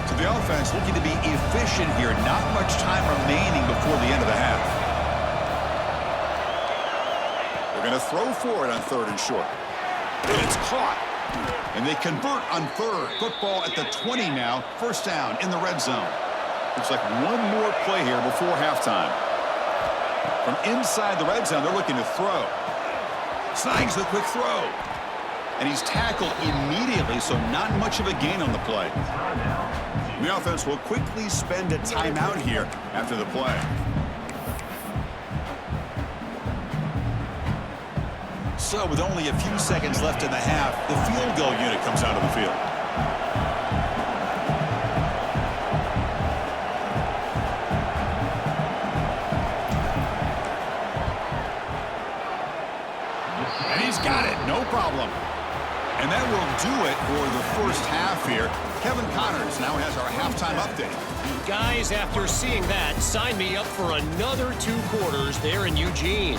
So the offense looking to be efficient here. Not much time remaining before the end of the half. They're going to throw for it on third and short. And it's caught. And they convert on third. Football at the 20 now. First down in the red zone. Looks like one more play here before halftime. From inside the red zone, they're looking to throw. Snags the quick throw. And he's tackled immediately, so not much of a gain on the play. And the offense will quickly spend a timeout here after the play. So with only a few seconds left in the half, the field goal unit comes out of the field. And he's got it, no problem. And that will do it for the first half here. Kevin Connors now has our halftime update. Guys, after seeing that, sign me up for another 2 quarters there in Eugene.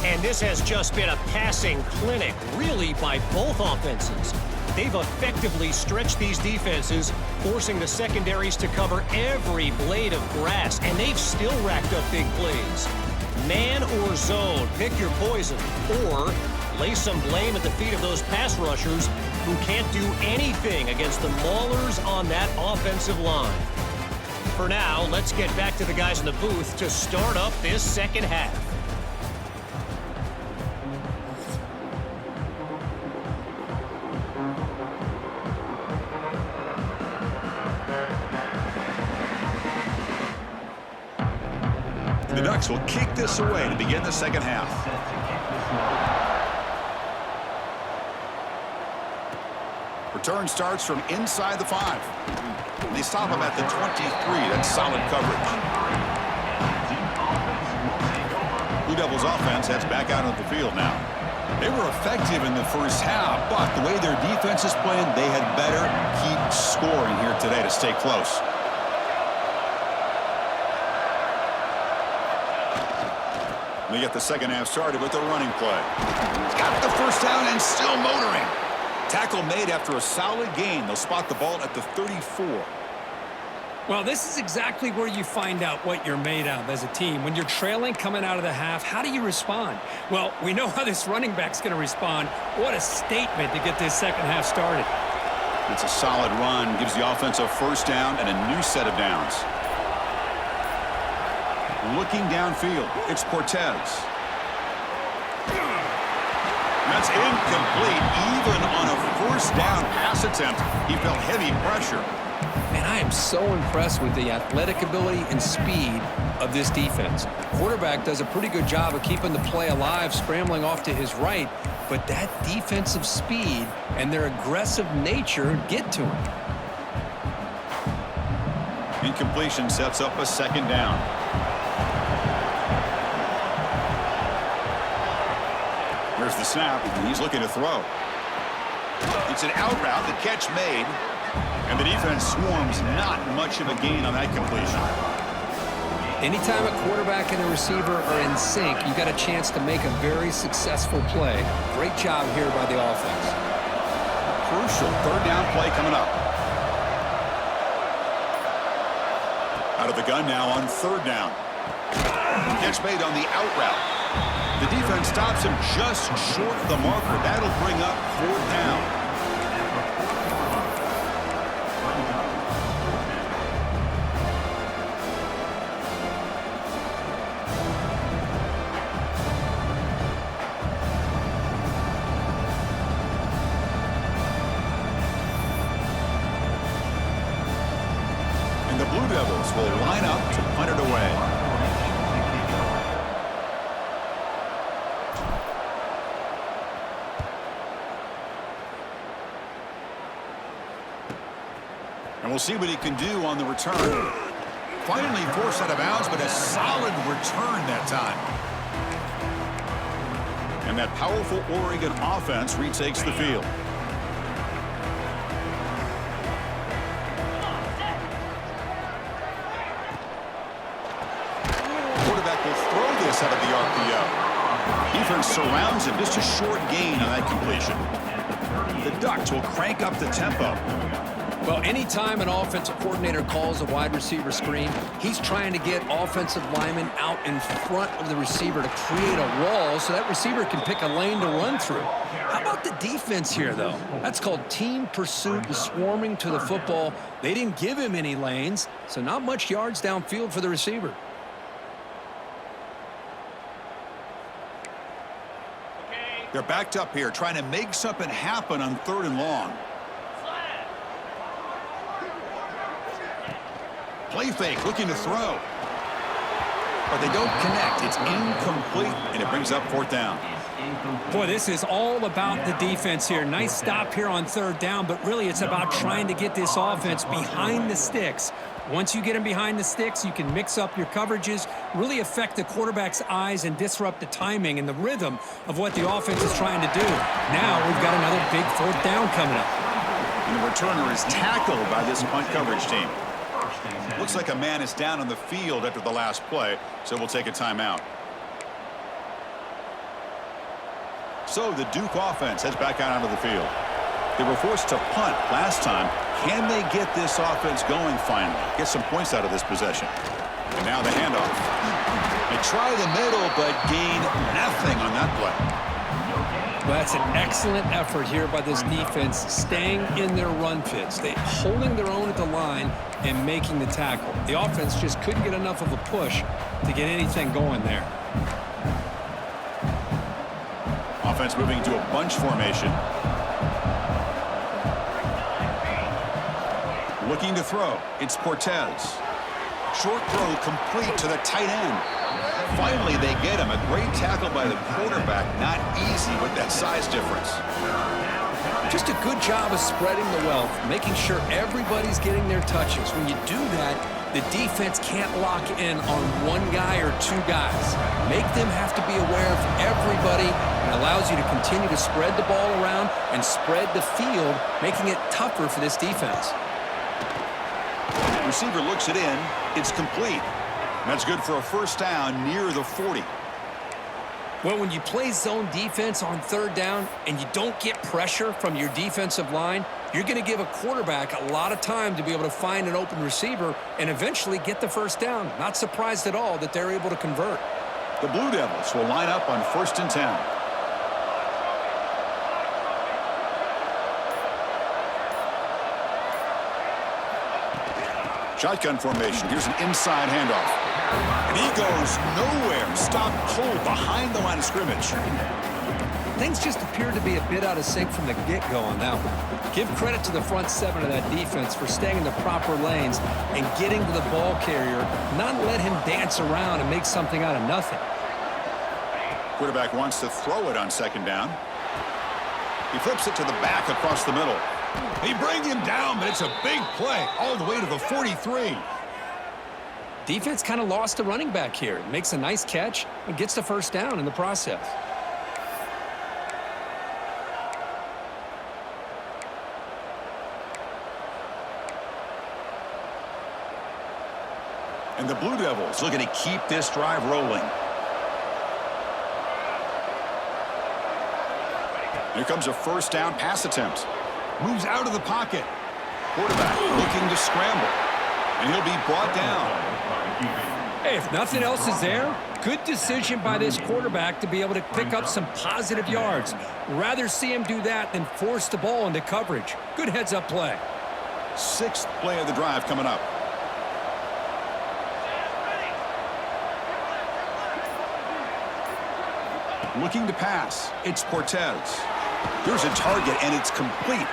And this has just been a passing clinic, really, by both offenses. They've effectively stretched these defenses, forcing the secondaries to cover every blade of grass, and they've still racked up big plays. Man or zone, pick your poison, or lay some blame at the feet of those pass rushers who can't do anything against the maulers on that offensive line. For now, let's get back to the guys in the booth to start up this second half. The Ducks will kick this away to begin the second half. Return starts from inside the 5. They stop him at the 23. That's solid coverage. Blue Devils offense heads back out on the field now. They were effective in the first half, but the way their defense is playing, they had better keep scoring here today to stay close. They get the second half started with a running play. He's got the first down and still motoring. Tackle made after a solid gain. They'll spot the ball at the 34. Well, this is exactly where you find out what you're made of as a team. When you're trailing coming out of the half, how do you respond? Well, we know how this running back's going to respond. What a statement to get this second half started. It's a solid run. Gives the offense a first down and a new set of downs. Looking downfield, it's Cortez. That's incomplete. Even on a first down pass attempt, he felt heavy pressure. And I am so impressed with the athletic ability and speed of this defense. Quarterback does a pretty good job of keeping the play alive, scrambling off to his right, but that defensive speed and their aggressive nature get to him. Incompletion sets up a second down. Here's the snap. He's looking to throw. It's an out route. The catch made. And the defense swarms. Not much of a gain on that completion. Anytime a quarterback and a receiver are in sync, you got a chance to make a very successful play. Great job here by the offense. Crucial third down play coming up. Out of the gun now on third down. Catch made on the out route. The defense stops him just short of the marker. That'll bring up fourth down. Blue Devils will line up to punt it away. And we'll see what he can do on the return. Finally forced out of bounds, but a solid return that time. And that powerful Oregon offense retakes the field. Quarterback will throw this out of the RPO. Defense surrounds him. Just a short gain on that completion. The Ducks will crank up the tempo. Well, anytime an offensive coordinator calls a wide receiver screen, he's trying to get offensive linemen out in front of the receiver to create a wall so that receiver can pick a lane to run through. How about the defense here, though? That's called team pursuit and swarming to the football. They didn't give him any lanes, so not much yards downfield for the receiver. They're backed up here, trying to make something happen on 3rd and long. Play fake, looking to throw. But they don't connect. It's incomplete, and it brings up 4th down. Boy, this is all about the defense here. Nice stop here on 3rd down, but really it's about trying to get this offense behind the sticks. Once you get them behind the sticks, you can mix up your coverages, really affect the quarterback's eyes and disrupt the timing and the rhythm of what the offense is trying to do. Now we've got another big 4th down coming up. And the returner is tackled by this punt coverage team. Looks like a man is down on the field after the last play, so we'll take a timeout. So the Duke offense heads back out onto the field. They were forced to punt last time. Can they get this offense going finally? Get some points out of this possession. And now the handoff. They try the middle, but gain nothing on that play. Well, that's an excellent effort here by this defense, staying in their run fits. They holding their own at the line and making the tackle. The offense just couldn't get enough of a push to get anything going there. Offense moving into a bunch formation. Looking to throw. It's Cortez. Short throw complete to the tight end. Finally, they get him. A great tackle by the quarterback. Not easy with that size difference. Just a good job of spreading the wealth, making sure everybody's getting their touches. When you do that, the defense can't lock in on one guy or two guys. Make them have to be aware of everybody, and allows you to continue to spread the ball around and spread the field, making it tougher for this defense. Receiver looks it in. It's complete. That's good for a 1st down near the 40. Well, when you play zone defense on 3rd down and you don't get pressure from your defensive line, you're going to give a quarterback a lot of time to be able to find an open receiver and eventually get the 1st down. Not surprised at all that they're able to convert. The Blue Devils will line up on 1st and 10. Shotgun formation. Here's an inside handoff. And he goes nowhere. Stopped cold behind the line of scrimmage. Things just appear to be a bit out of sync from the get-go on that one. Give credit to the front 7 of that defense for staying in the proper lanes and getting to the ball carrier, not let him dance around and make something out of nothing. Quarterback wants to throw it on 2nd down. He flips it to the back across the middle. They bring him down, but it's a big play all the way to the 43. Defense kind of lost the running back here. Makes a nice catch and gets the 1st down in the process. And the Blue Devils looking to keep this drive rolling. Here comes a 1st down pass attempt. Moves out of the pocket. Quarterback looking to scramble. And he'll be brought down. Hey, if nothing else is there, good decision by this quarterback to be able to pick up some positive yards. Rather see him do that than force the ball into coverage. Good heads-up play. 6th play of the drive coming up. Looking to pass. It's Cortez. Here's a target, and it's complete.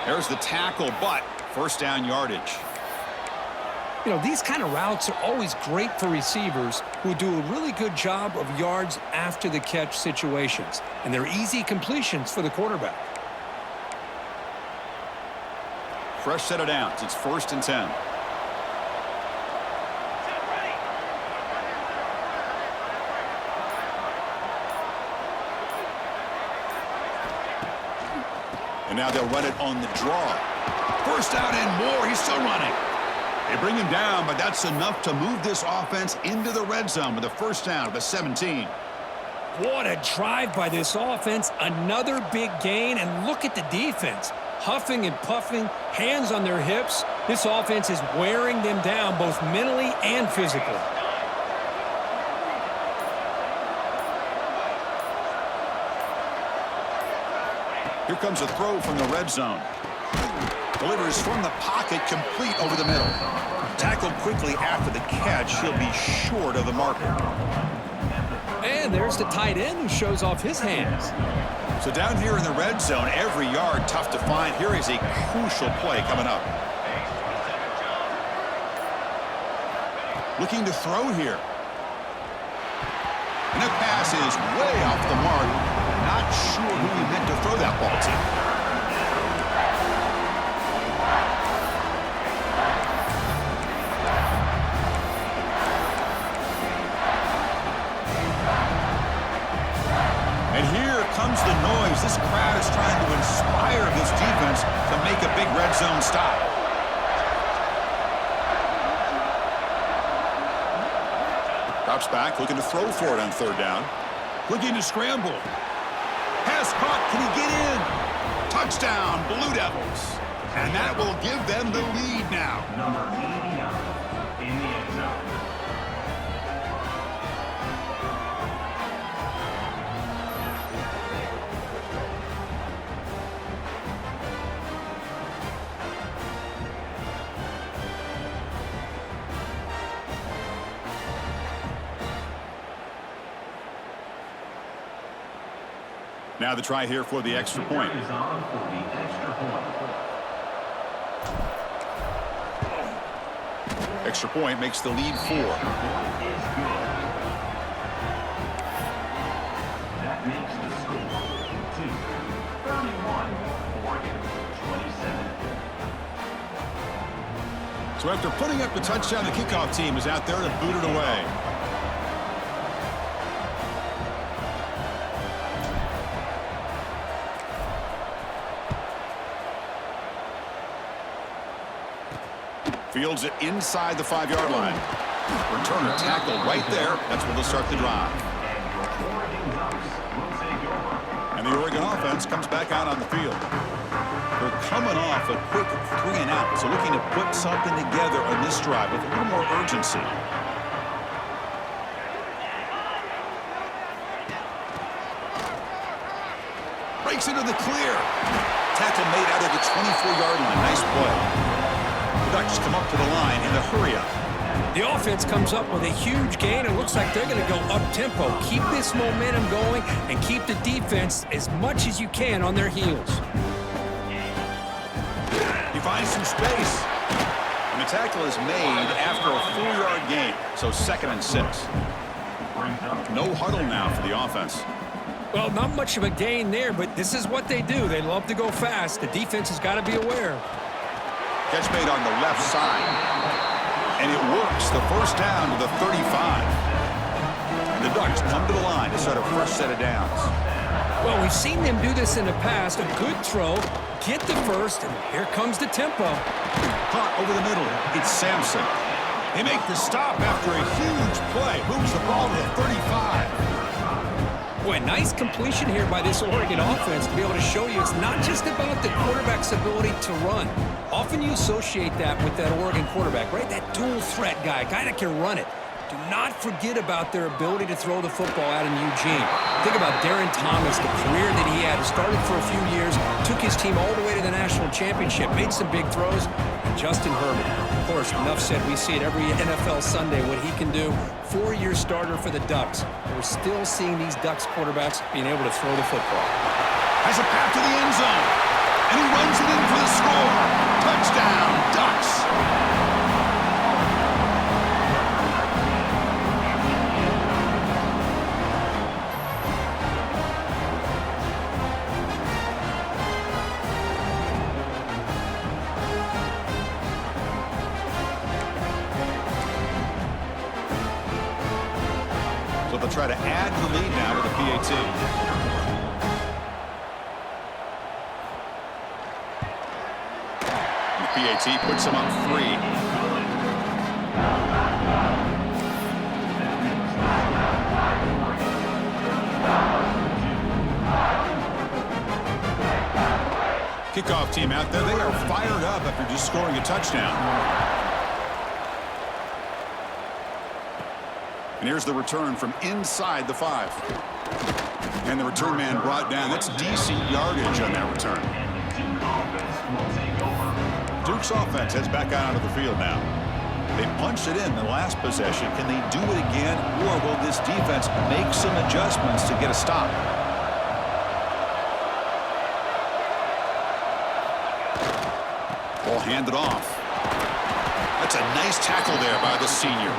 There's the tackle, but 1st down yardage. You know, these kind of routes are always great for receivers who do a really good job of yards after the catch situations. And they're easy completions for the quarterback. Fresh set of downs. It's 1st and 10. And now they'll run it on the draw. First down and more. He's still running. They bring him down, but that's enough to move this offense into the red zone with a first down at the 17. What a drive by this offense. Another big gain, and look at the defense. Huffing and puffing, hands on their hips. This offense is wearing them down both mentally and physically. Here comes a throw from the red zone. Delivers from the pocket, complete over the middle. Tackled quickly after the catch. He'll be short of the marker. And there's the tight end who shows off his hands. So down here in the red zone, every yard tough to find. Here is a crucial play coming up. Looking to throw here. And that pass is way off the mark. Not sure who he meant to throw that ball to. And here comes the noise. This crowd is trying to inspire this defense to make a big red zone stop. Drops back, looking to throw for it on 3rd down. Looking to scramble. Pass caught. Can he get in? Touchdown, Blue Devils. And that will give them the lead now. Number 89 in the end zone. Now the try here for the extra point. Is on for the extra point. Extra point makes the lead 4. Is good. That makes the score 2. 31. Oregon 27. So after putting up the touchdown, the kickoff team is out there to boot it away. Fields it inside the 5-yard line. Returner tackle right there. That's where they'll start the drive. And the Oregon offense comes back out on the field. They're coming off a quick 3 and out, so looking to put something together on this drive with a little more urgency. Breaks into the clear. Tackle made out of the 24-yard line. Nice play. The Ducks come up to the line in the hurry-up. The offense comes up with a huge gain. It looks like they're going to go up-tempo. Keep this momentum going and keep the defense as much as you can on their heels. He finds some space. And the tackle is made after a 4-yard gain. So 2nd and 6. No huddle now for the offense. Well, not much of a gain there, but this is what they do. They love to go fast. The defense has got to be aware. Catch made on the left side. And it works. The first down to the 35. And the Ducks come to the line to start a fresh set of downs. Well, we've seen them do this in the past. A good throw, get the first, and here comes the tempo. Caught over the middle. It's Sampson. They make the stop after a huge play. Moves the ball to the 35. Boy, nice completion here by this Oregon offense to be able to show you it's not just about the quarterback's ability to run. Often you associate that with that Oregon quarterback, right? That dual threat guy that can run it. Do not forget about their ability to throw the football out in Eugene. Think about Darren Thomas, the career that he had. Started for a few years, took his team all the way to the national championship, made some big throws. And Justin Herbert, of course, enough said. We see it every NFL Sunday what he can do. 4-year starter for the Ducks. We're still seeing these Ducks quarterbacks being able to throw the football. Has a path to the end zone. And he runs it in for the score. Touchdown, Ducks. they'll try to add to the lead now with a PAT. The PAT puts them up 3. Kickoff team out there. They are fired up after just scoring a touchdown. And here's the return from inside the 5. And the return man brought down. That's decent yardage on that return. Duke's offense heads back out onto the field now. They punched it in the last possession. Can they do it again, or will this defense make some adjustments to get a stop? Ball handed off. That's a nice tackle there by the senior.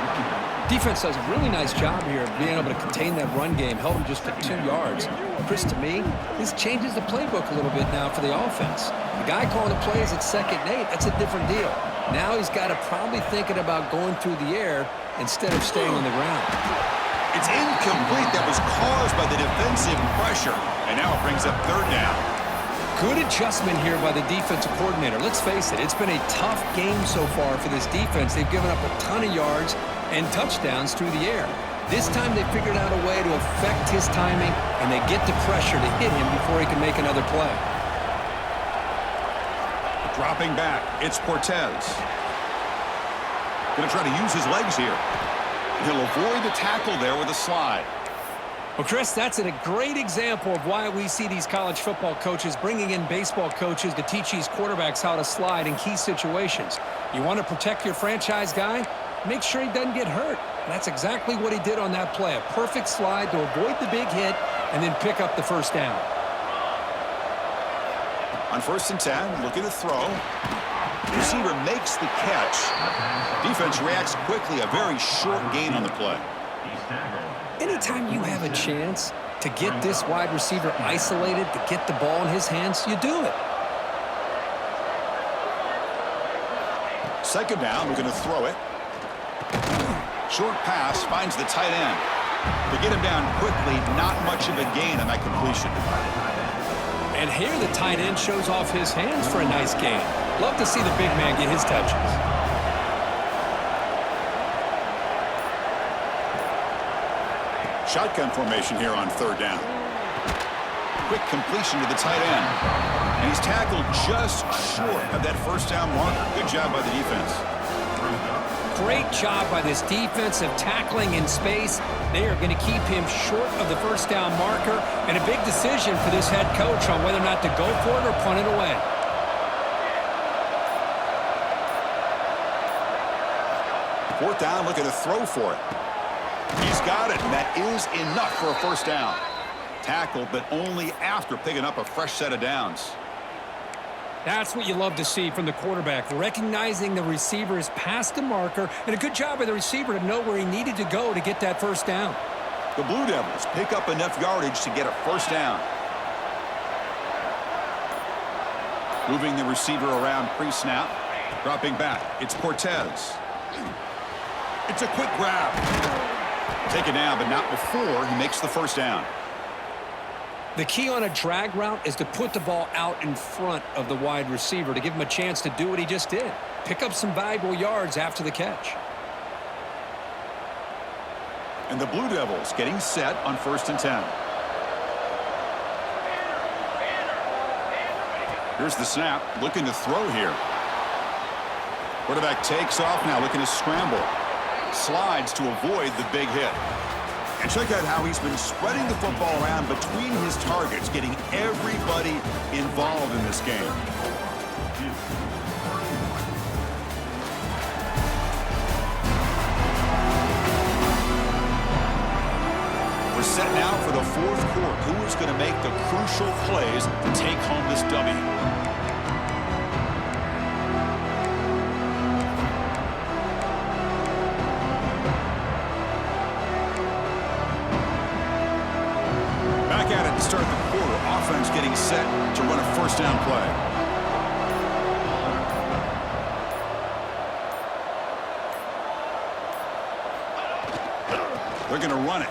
Defense does a really nice job here of being able to contain that run game, held him just for 2 yards. Chris, to me, this changes the playbook a little bit now for the offense. The guy calling the plays at 2nd and 8, that's a different deal. Now he's got to probably thinking about going through the air instead of staying on the ground. It's incomplete. That was caused by the defensive pressure. And now it brings up 3rd down. Good adjustment here by the defensive coordinator. Let's face it, it's been a tough game so far for this defense. They've given up a ton of yards and touchdowns through the air. This time they figured out a way to affect his timing, and they get the pressure to hit him before he can make another play. Dropping back, it's Cortez. Going to try to use his legs here. He'll avoid the tackle there with a slide. Well, Chris, that's a great example of why we see these college football coaches bringing in baseball coaches to teach these quarterbacks how to slide in key situations. You want to protect your franchise guy? Make sure he doesn't get hurt. That's exactly what he did on that play. A perfect slide to avoid the big hit and then pick up the 1st down. On 1st and 10, looking to throw. Receiver makes the catch. Defense reacts quickly. A very short gain on the play. Anytime you have a chance to get this wide receiver isolated, to get the ball in his hands, you do it. 2nd down, we're going to throw it. Short pass finds the tight end. To get him down quickly, not much of a gain on that completion. And here the tight end shows off his hands for a nice gain. Love to see the big man get his touches. Shotgun formation here on 3rd down. Quick completion to the tight end. And he's tackled just short of that 1st down marker. Good job by the defense. Great job by this defensive tackling in space. They are going to keep him short of the 1st down marker. And a big decision for this head coach on whether or not to go for it or punt it away. Fourth down, looking to throw for it. He's got it, and that is enough for a 1st down. Tackled, but only after picking up a fresh set of downs. That's what you love to see from the quarterback, recognizing the receiver is past the marker, and a good job by the receiver to know where he needed to go to get that 1st down. The Blue Devils pick up enough yardage to get a 1st down. Moving the receiver around pre-snap. Dropping back, it's Cortez. It's a quick grab. Taken down, but not before he makes the 1st down. The key on a drag route is to put the ball out in front of the wide receiver to give him a chance to do what he just did. Pick up some valuable yards after the catch. And the Blue Devils getting set on 1st and 10. Here's the snap, looking to throw here. Quarterback takes off now, looking to scramble. Slides to avoid the big hit. And check out how he's been spreading the football around between his targets, getting everybody involved in this game. We're set now for the 4th quarter. Who is going to make the crucial plays to take home this W? Start the quarter. Offense getting set to run a 1st down play. They're going to run it.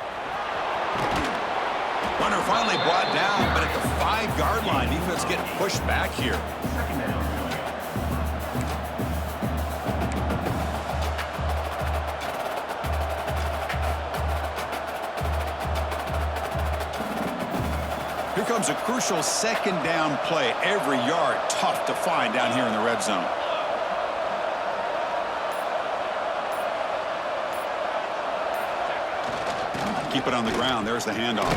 Runner finally brought down, but at the 5-yard line, defense getting pushed back here. Second down. Here comes a crucial second down play. Every yard tough to find down here in the red zone. Keep it on the ground. There's the handoff.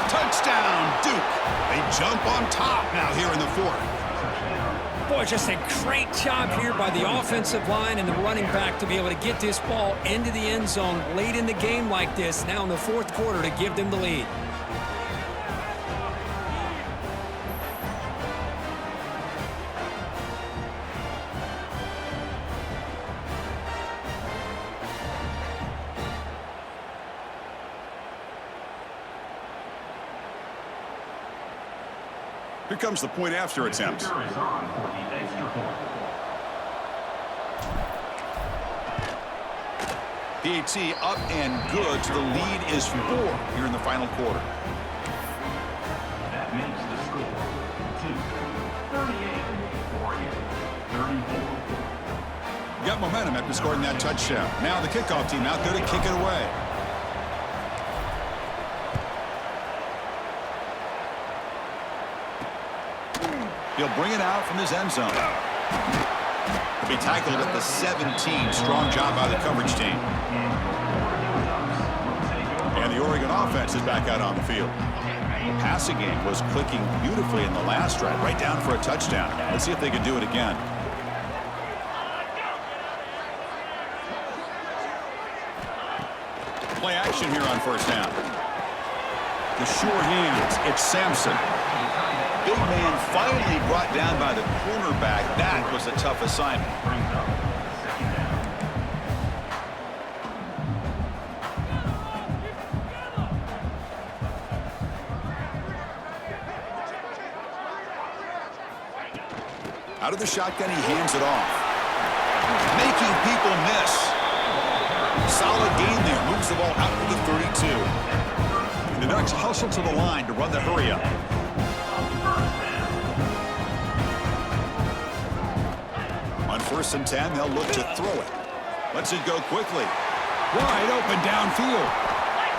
Touchdown, Duke. They jump on top now here in the 4th. Boy, just a great job here by the offensive line and the running back to be able to get this ball into the end zone late in the game like this, now in the 4th quarter, to give them the lead. Here comes the point after attempt. Kicker is on for the extra point. PAT up and good, so the lead is 4 here in the final quarter. That makes the score 2-38. Oregon 34. Got momentum after scoring that touchdown. Now the kickoff team out there to kick it away. He'll bring it out from his end zone. He'll be tackled at the 17. Strong job by the coverage team. And the Oregon offense is back out on the field. Passing game was clicking beautifully in the last drive, right down for a touchdown. Let's see if they can do it again. Play action here on first down. The sure hands, it's Sampson. Big man finally brought down by the cornerback. That was a tough assignment. Brings up second down. Out of the shotgun, he hands it off. Making people miss. Solid gain there. Moves the ball out to the 32. The Ducks hustle to the line to run the hurry-up. On 1st and 10, they'll look to throw it. Lets it go quickly. Wide open downfield.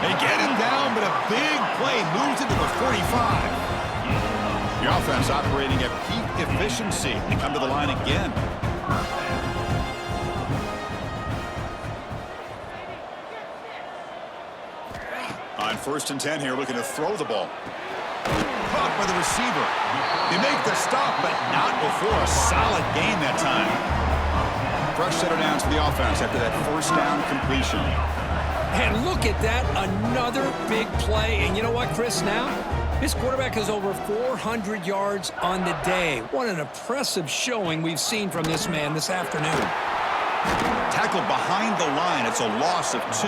They get him down, but a big play moves it to the 45. The offense operating at peak efficiency. They come to the line again. On 1st and 10 here, looking to throw the ball. Caught by the receiver. They make the stop, but not before a solid gain that time. Fresh set of downs for the offense after that 1st down completion. And look at that, another big play. And you know what, Chris, now? This quarterback has over 400 yards on the day. What an impressive showing we've seen from this man this afternoon. Tackled behind the line. It's a loss of 2.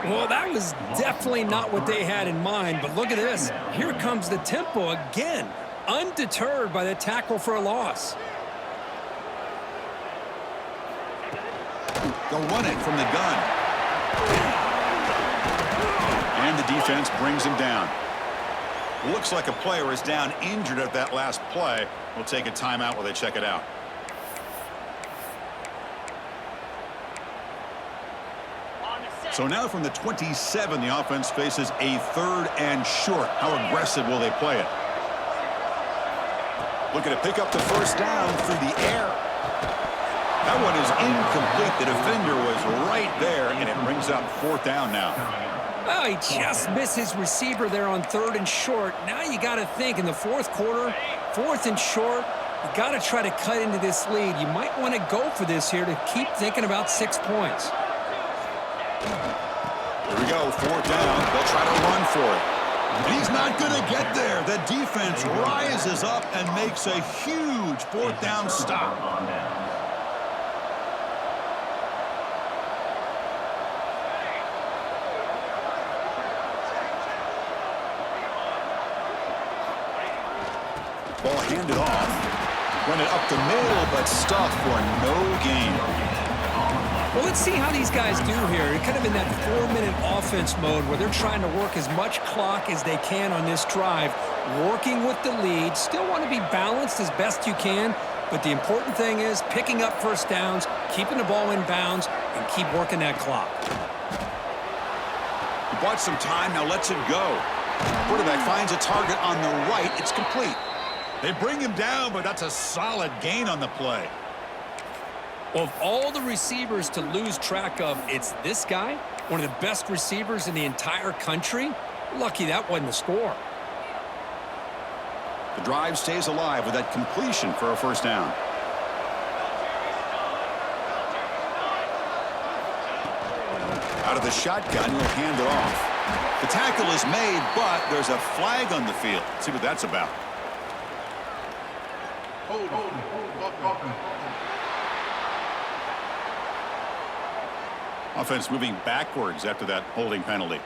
Well, that was definitely not what they had in mind, but look at this. Here comes the tempo again, undeterred by the tackle for a loss. They'll run it from the gun. And the defense brings him down. Looks like a player is down injured at that last play. We'll take a timeout while they check it out. So now from the 27, the offense faces a 3rd and short. How aggressive will they play it? Looking to pick up the 1st down through the air. That one is incomplete. The defender was right there, and it brings up 4th down now. Well, he just missed his receiver there on 3rd and short. Now you got to think in the 4th quarter, 4th and short, you got to try to cut into this lead. You might want to go for this here to keep thinking about 6 points. Here we go, 4th down. They'll try to run for it. And he's not going to get there. The defense rises up and makes a huge 4th down stop. On down. Ball handed off. Run it up the middle, but stuffed for no gain. Well, let's see how these guys do here. They're kind of in that 4-minute offense mode where they're trying to work as much clock as they can on this drive, working with the lead. Still want to be balanced as best you can, but the important thing is picking up first downs, keeping the ball in bounds, and keep working that clock. He bought some time, now lets it go. Quarterback finds a target on the right. It's complete. They bring him down, but that's a solid gain on the play. Of all the receivers to lose track of, it's this guy, one of the best receivers in the entire country. Lucky that wasn't the score. The drive stays alive with that completion for a first down. Out of the shotgun, he'll hand it off. The tackle is made, but there's a flag on the field. Let's see what that's about. Hold. Offense moving backwards after that holding penalty.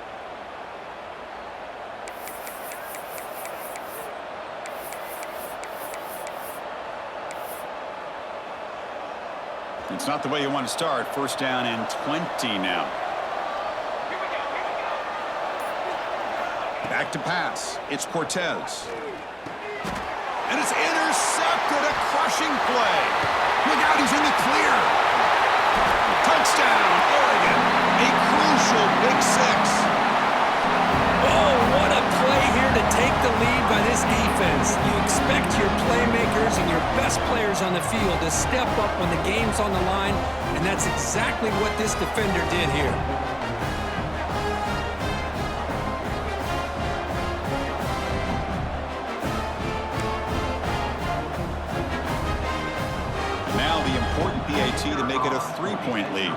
It's not the way you want to start. First down and 20 now. Back to pass. It's Cortez. And it's intercepted. A crushing play. Look out, he's in the clear. Touchdown, Oregon. A crucial Big Six. Oh, what a play here to take the lead by this defense. You expect your playmakers and your best players on the field to step up when the game's on the line, and that's exactly what this defender did here. Now the important PAT to make it a 3-point lead.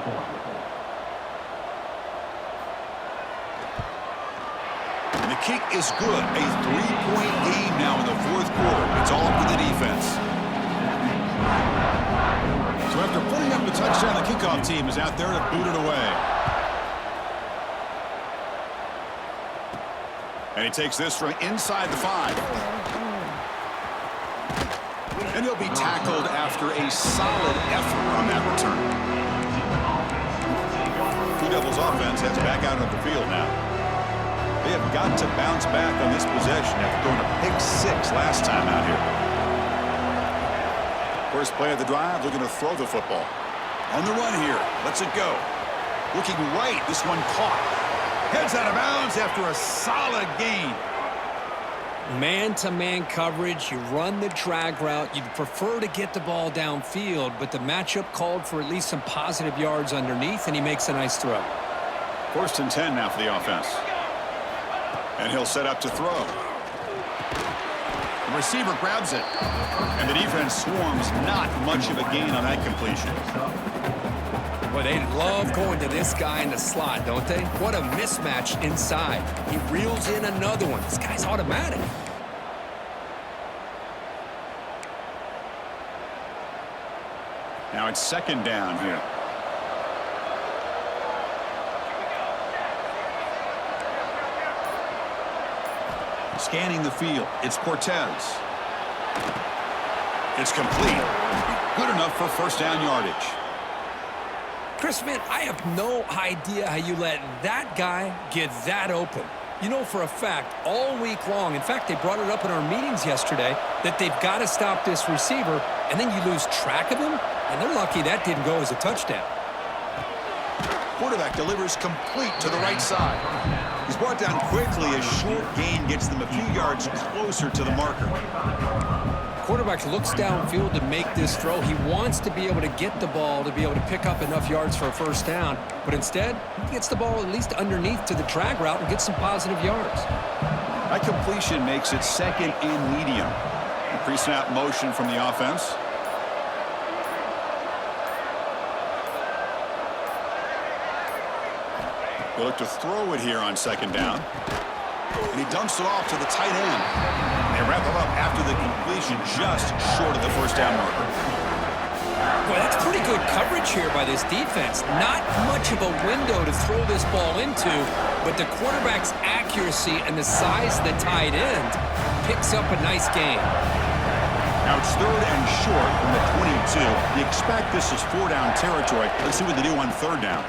And the kick is good. A 3-point game now in the fourth quarter. It's all up to the defense. So after putting up the touchdown, the kickoff team is out there to boot it away. And he takes this from inside the 5. And he'll be tackled after a solid effort on that return. Blue Devils offense heads back out of the field now. They have got to bounce back on this possession after throwing a pick 6 last time out here. First play of the drive, looking to throw the football. On the run here, lets it go. Looking right, this one caught. Heads out of bounds after a solid gain. Man-to-man coverage, you run the drag route. You'd prefer to get the ball downfield, but the matchup called for at least some positive yards underneath, and he makes a nice throw. First and 10 now for the offense. And he'll set up to throw. The receiver grabs it. And the defense swarms. Not much of a gain on that completion. Well, they love going to this guy in the slot, don't they? What a mismatch inside. He reels in another one. This guy's automatic. Now it's second down here. Scanning the field. It's Cortez. It's complete. Good enough for first down yardage. Chris, man, I have no idea how you let that guy get that open. You know for a fact, all week long, in fact, they brought it up in our meetings yesterday, that they've got to stop this receiver, and then you lose track of him, and they're lucky that didn't go as a touchdown. Quarterback delivers complete to the right side. He's brought down quickly. A short gain gets them a few yards closer to the marker. Quarterback looks downfield to make this throw. He wants to be able to get the ball to be able to pick up enough yards for a first down, but instead, he gets the ball at least underneath to the drag route and gets some positive yards. That completion makes it second and medium. A pre-snap motion from the offense. They look to throw it here on second down. And he dumps it off to the tight end. They wrap him up after the completion just short of the first down marker. Boy, that's pretty good coverage here by this defense. Not much of a window to throw this ball into, but the quarterback's accuracy and the size of the tight end picks up a nice gain. Now it's 3rd and short from the 22. You expect this is 4-down territory. Let's see what they do on 3rd down.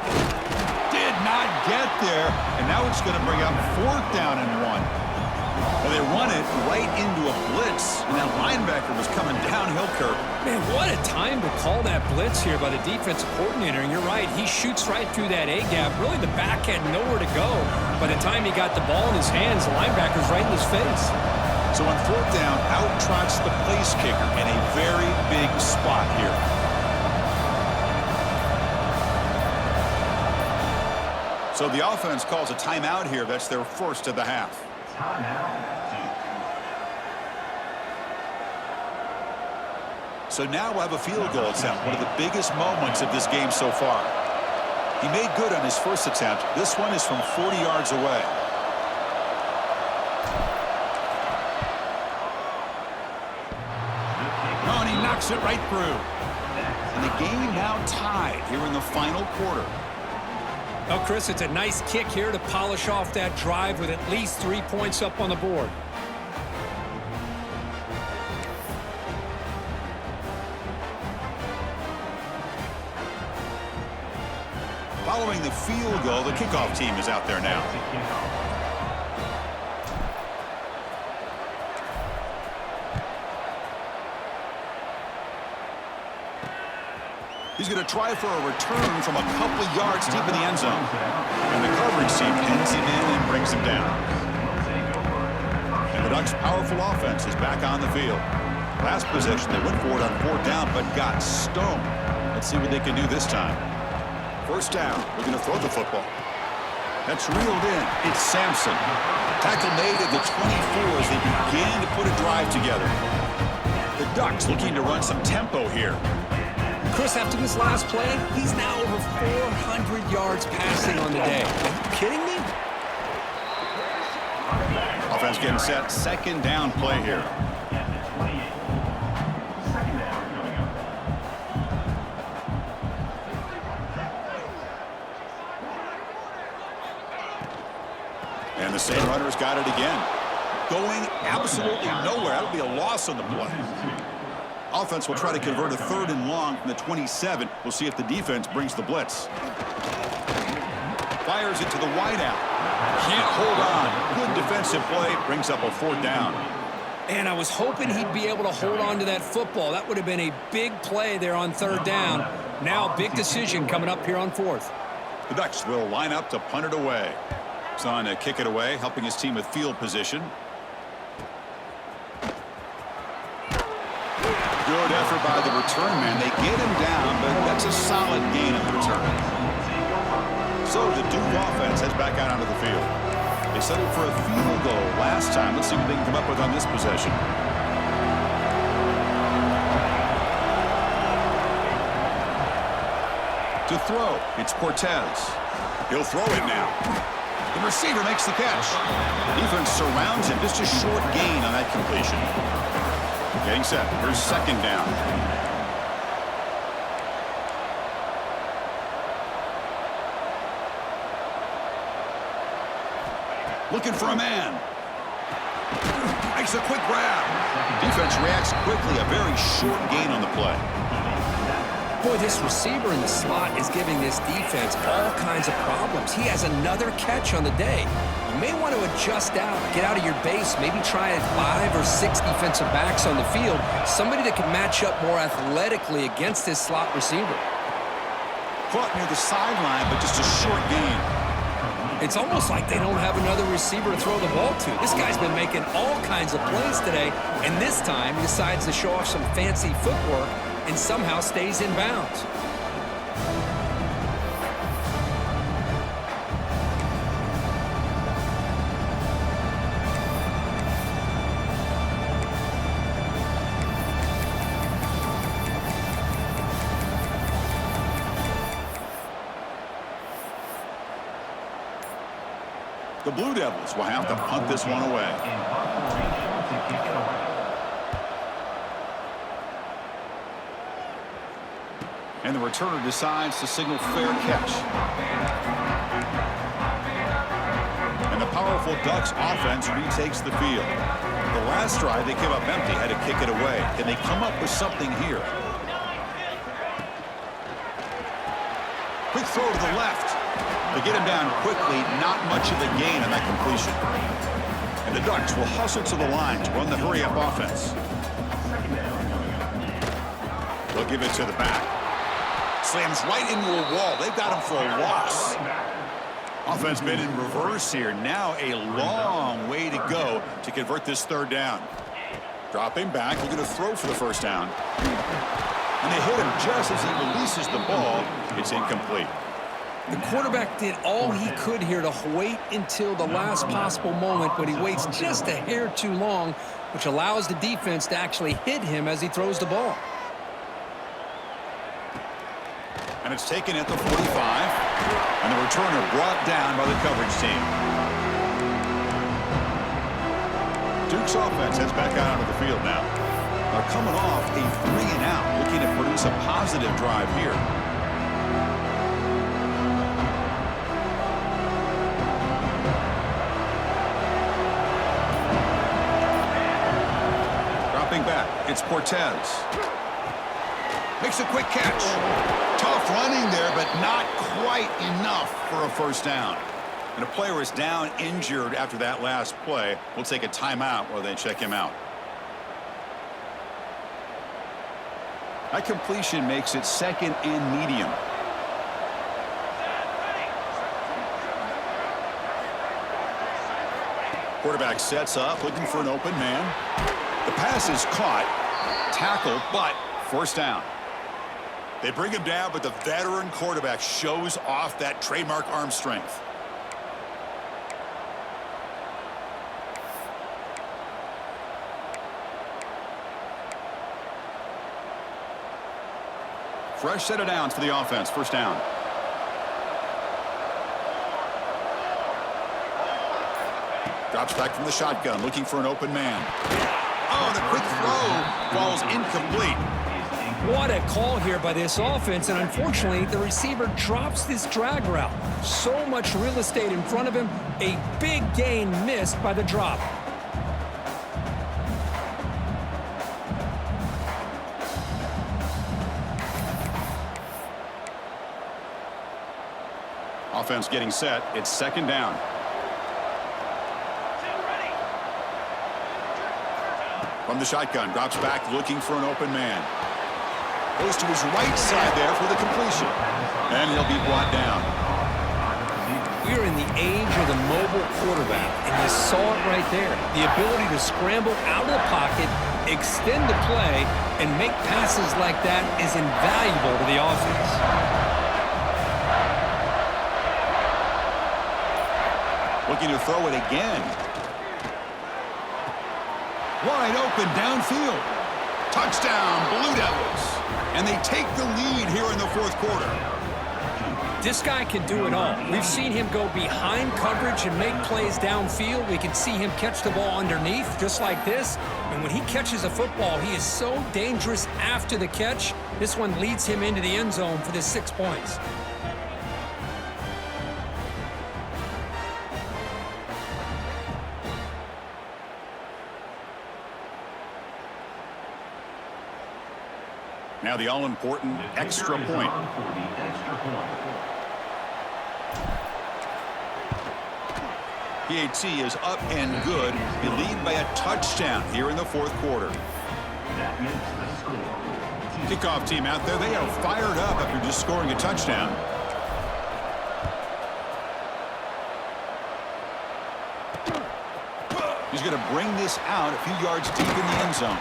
Did not get there, and now it's going to bring up 4th down and 1. Well, they run it right into a blitz, and that linebacker was coming downhill, Kirk. Man, what a time to call that blitz here by the defensive coordinator. And you're right, he shoots right through that A-gap. Really, the back had nowhere to go. By the time he got the ball in his hands, the linebacker's right in his face. So on 4th down, out trots the place kicker in a very big spot here. So the offense calls a timeout here. That's their first of the half. So now we'll have a field goal attempt, one of the biggest moments of this game so far. He made good on his first attempt. This one is from 40 yards away. Oh, and he knocks it right through. And the game now tied here in the final quarter. Oh, Chris, it's a nice kick here to polish off that drive with at least 3 points up on the board. Following the field goal, the kickoff team is out there now. He's going to try for a return from a couple of yards deep in the end zone. And the coverage team pins him in and brings him down. And the Ducks' powerful offense is back on the field. Last possession, they went for it on 4th down, but got stoned. Let's see what they can do this time. 1st down, we're going to throw the football. That's reeled in. It's Sampson. Tackle made at the 24 as they begin to put a drive together. The Ducks looking to run some tempo here. Chris, after this last play, he's now over 400 yards passing on the day. Are you kidding me? Offense getting set. 2nd down play here. And the same runner's got it again. Going absolutely nowhere. That'll be a loss on the play. Offense will try to convert a 3rd and long from the 27. We'll see if the defense brings the blitz. Fires it to the wideout. Can't hold on. Good defensive play. Brings up a 4th down. And I was hoping he'd be able to hold on to that football. That would have been a big play there on 3rd down. Now, big decision coming up here on 4th. The Ducks will line up to punt it away. He's on to kick it away, helping his team with field position. Good effort by the return man. They get him down, but that's a solid gain on the return. So the Duke offense heads back out onto the field. They settled for a field goal last time. Let's see what they can come up with on this possession. To throw, it's Cortez. He'll throw it now. The receiver makes the catch. The defense surrounds him. Just a short gain on that completion. Getting set. Here's 2nd down. Looking for a man. Makes a quick grab. Defense reacts quickly. A very short gain on the play. Boy, this receiver in the slot is giving this defense all kinds of problems. He has another catch on the day. You may want to adjust out, get out of your base, maybe try 5 or 6 defensive backs on the field, somebody that can match up more athletically against this slot receiver. Caught near the sideline, but just a short gain. It's almost like they don't have another receiver to throw the ball to. This guy's been making all kinds of plays today, and this time he decides to show off some fancy footwork and somehow stays in bounds. The Blue Devils will have to punt this one away. And the returner decides to signal fair catch. And the powerful Ducks offense retakes the field. The last drive, they came up empty, had to kick it away. Can they come up with something here? Quick throw to the left. They get him down quickly. Not much of a gain on that completion. And the Ducks will hustle to the line to run the hurry-up offense. They'll give it to the back. Slams right into a wall. They've got him for a loss. Offense been in reverse here. Now a long way to go to convert this third down. Dropping back, looking to throw for the first down. And they hit him just as he releases the ball. It's incomplete. The quarterback did all he could here to wait until the last possible moment, but he waits just a hair too long, which allows the defense to actually hit him as he throws the ball. And it's taken at the 45. And the returner brought down by the coverage team. Duke's offense heads back out onto the field now. They're coming off a 3-and-out, looking to produce a positive drive here. Dropping back, it's Cortez. Makes a quick catch. Tough running there, but not quite enough for a first down. And a player is down injured after that last play. We'll take a timeout while they check him out. That completion makes it second and medium. Quarterback sets up, looking for an open man. The pass is caught, tackled, but first down. They bring him down, but the veteran quarterback shows off that trademark arm strength. Fresh set of downs for the offense. First down. Drops back from the shotgun, looking for an open man. Oh, the quick throw falls incomplete. What a call here by this offense, and unfortunately, the receiver drops this drag route. So much real estate in front of him, a big gain missed by the drop. Offense getting set. It's second down. From the shotgun, drops back, looking for an open man. Goes to his right side there for the completion. And he'll be brought down. We're in the age of the mobile quarterback, and you saw it right there. The ability to scramble out of the pocket, extend the play, and make passes like that is invaluable to the offense. Looking to throw it again. Wide open downfield. Touchdown, Blue Devils. And they take the lead here in the fourth quarter. This guy can do it all. We've seen him go behind coverage and make plays downfield. We can see him catch the ball underneath, just like this. And when he catches a football, he is so dangerous after the catch. This one leads him into the end zone for the 6 points. Now the all-important extra point. PAT is up and good. You lead by a touchdown here in the fourth quarter. Kickoff team out there, they are fired up after just scoring a touchdown. He's going to bring this out a few yards deep in the end zone.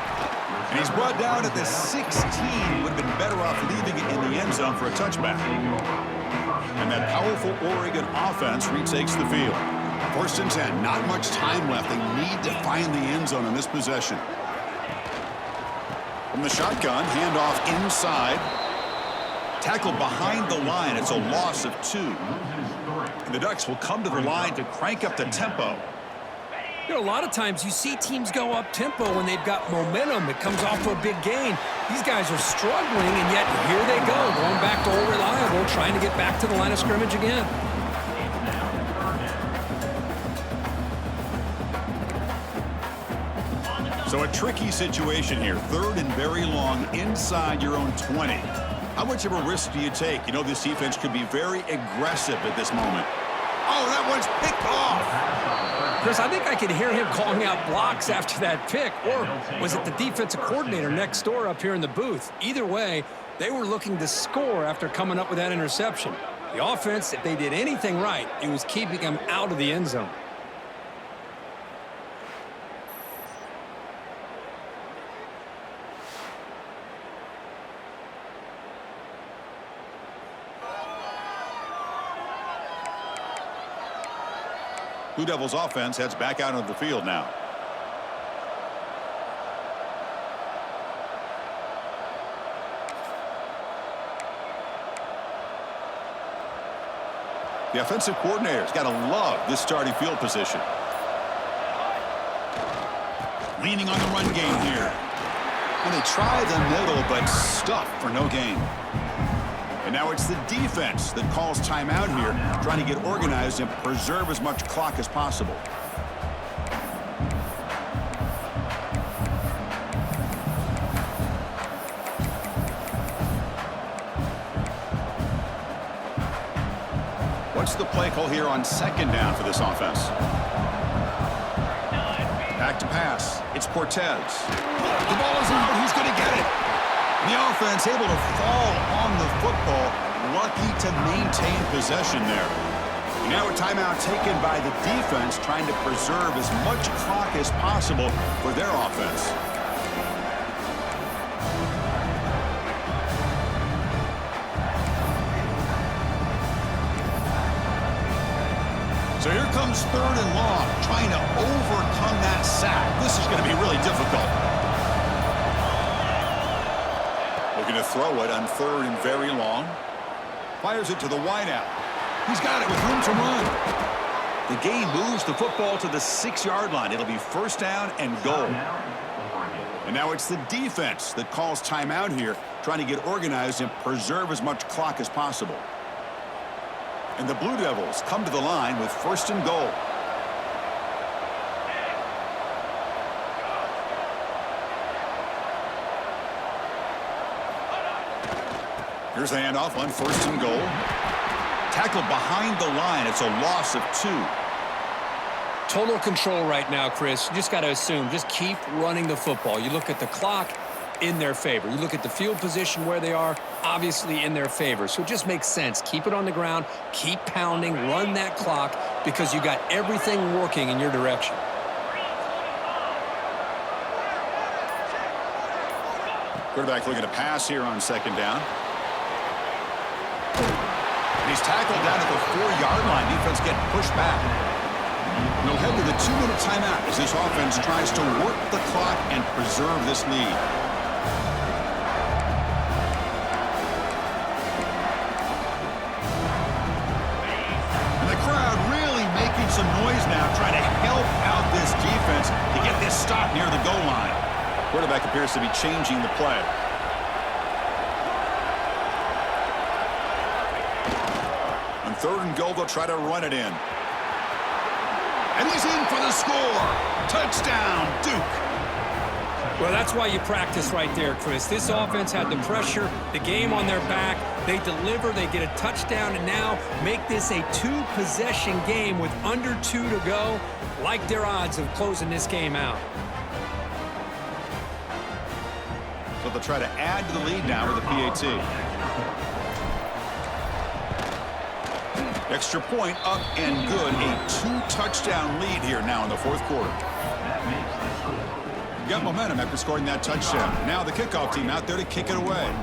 And he's brought down at the 16. Would have been better off leaving it in the end zone for a touchback. And that powerful Oregon offense retakes the field. First and 10, not much time left. They need to find the end zone on this possession. From the shotgun, handoff inside. Tackled behind the line. It's a loss of 2. And the Ducks will come to the line to crank up the tempo. You know, a lot of times you see teams go up-tempo when they've got momentum. It comes off to a big gain. These guys are struggling, and yet here they go, going back to old reliable, trying to get back to the line of scrimmage again. So a tricky situation here. 3rd and very long inside your own 20. How much of a risk do you take? You know this defense could be very aggressive at this moment. Oh, that one's picked off. Chris, I think I could hear him calling out blocks after that pick. Or was it the defensive coordinator next door up here in the booth? Either way, they were looking to score after coming up with that interception. The offense, if they did anything right, it was keeping them out of the end zone. Blue Devils offense heads back out onto the field now. The offensive coordinator's got to love this starting field position. Leaning on the run game here. And they try the middle, but stuff for no gain. And now it's the defense that calls timeout here, trying to get organized and preserve as much clock as possible. What's the play call here on 2nd down for this offense? Back to pass. It's Cortez. The ball is out. Who's going to get it? The offense able to fall on the football. Lucky to maintain possession there. Now a timeout taken by the defense, trying to preserve as much clock as possible for their offense. So here comes 3rd and long, trying to overcome that sack. This is going to be really difficult. Looking to throw it on 3rd and very long. Fires it to the wideout. He's got it with room to run. The game moves the football to the 6-yard line. It'll be 1st down and goal. And now it's the defense that calls timeout here, trying to get organized and preserve as much clock as possible. And the Blue Devils come to the line with 1st and goal. Here's the handoff on 1st and goal. Tackled behind the line. It's a loss of 2. Total control right now, Chris. You just got to assume, just keep running the football. You look at the clock, in their favor. You look at the field position where they are, obviously in their favor. So it just makes sense. Keep it on the ground, keep pounding, run that clock, because you got everything working in your direction. Quarterback looking to pass here on 2nd down. And he's tackled down at the 4-yard line. Defense getting pushed back. And they'll head to the 2-minute timeout as this offense tries to work the clock and preserve this lead. And the crowd really making some noise now, trying to help out this defense to get this stop near the goal line. Quarterback appears to be changing the play. On 3rd and goal, they'll try to run it in. And he's in for the score. Touchdown, Duke. Well, that's why you practice right there, Chris. This offense had the pressure, the game on their back. They deliver, they get a touchdown, and now make this a 2-possession game with under 2 to go. Like their odds of closing this game out. So they'll try to add to the lead now with a PAT. Extra point up and good. A 2-touchdown lead here now in the 4th quarter. Got momentum after scoring that touchdown. Now the kickoff team out there to kick it away.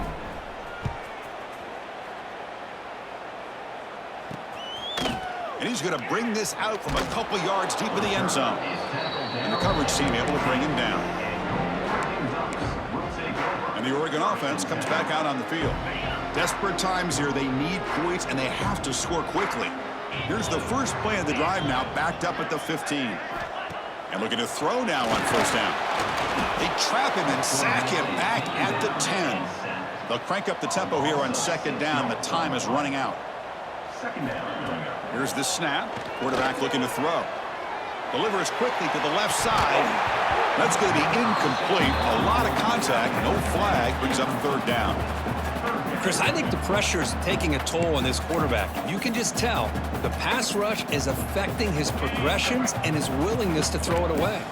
And he's going to bring this out from a couple yards deep in the end zone. And the coverage team able to bring him down. And the Oregon offense comes back out on the field. Desperate times here. They need points, and they have to score quickly. Here's the first play of the drive now, backed up at the 15. And looking to throw now on 1st down. They trap him and sack him back at the 10. They'll crank up the tempo here on 2nd down. The time is running out. Here's the snap. Quarterback looking to throw. Delivers quickly to the left side. That's going to be incomplete. A lot of contact. No flag. Brings up third down. Chris, I think the pressure is taking a toll on this quarterback. You can just tell the pass rush is affecting his progressions and his willingness to throw it away.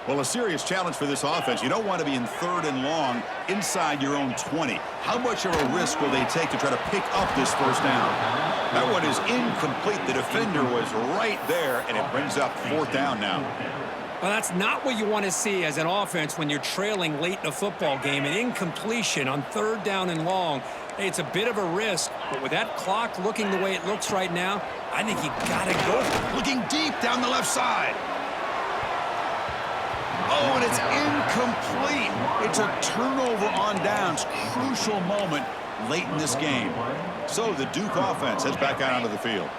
Well, a serious challenge for this offense. You don't want to be in third and long inside your own 20. How much of a risk will they take to try to pick up this first down? That one is incomplete. The defender was right there, and it brings up fourth down now. Well, that's not what you want to see as an offense when you're trailing late in a football game. An incompletion on third down and long. Hey, it's a bit of a risk, but with that clock looking the way it looks right now, I think you got to go. Looking deep down the left side. Oh, and it's incomplete. It's a turnover on downs. Crucial moment late in this game. So the Duke offense heads back out onto the field.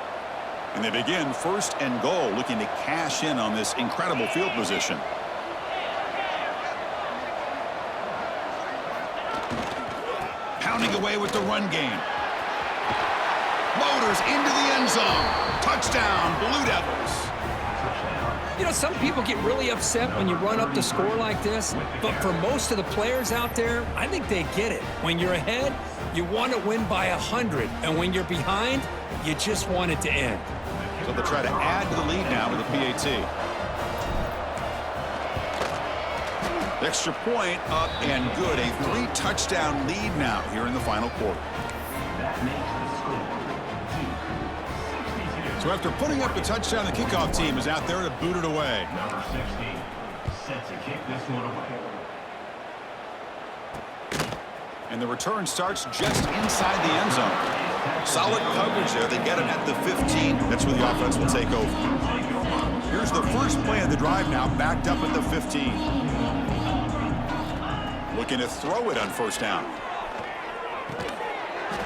And they begin first and goal, looking to cash in on this incredible field position. Pounding away with the run game. Motors into the end zone. Touchdown, Blue Devils. You know, some people get really upset when you run up the score like this, but for most of the players out there, I think they get it. When you're ahead, you want to win by 100, and when you're behind, you just want it to end. So they'll try to add to the lead now with the PAT. Extra point up and good. A 3-touchdown lead now here in the final quarter. That makes the score So after putting up the touchdown, the kickoff team is out there to boot it away. Number 60 set to kick this one away. And the return starts just inside the end zone. Solid coverage there. They get him at the 15. That's where the offense will take over. Here's the first play of the drive now, backed up at the 15. Looking to throw it on first down.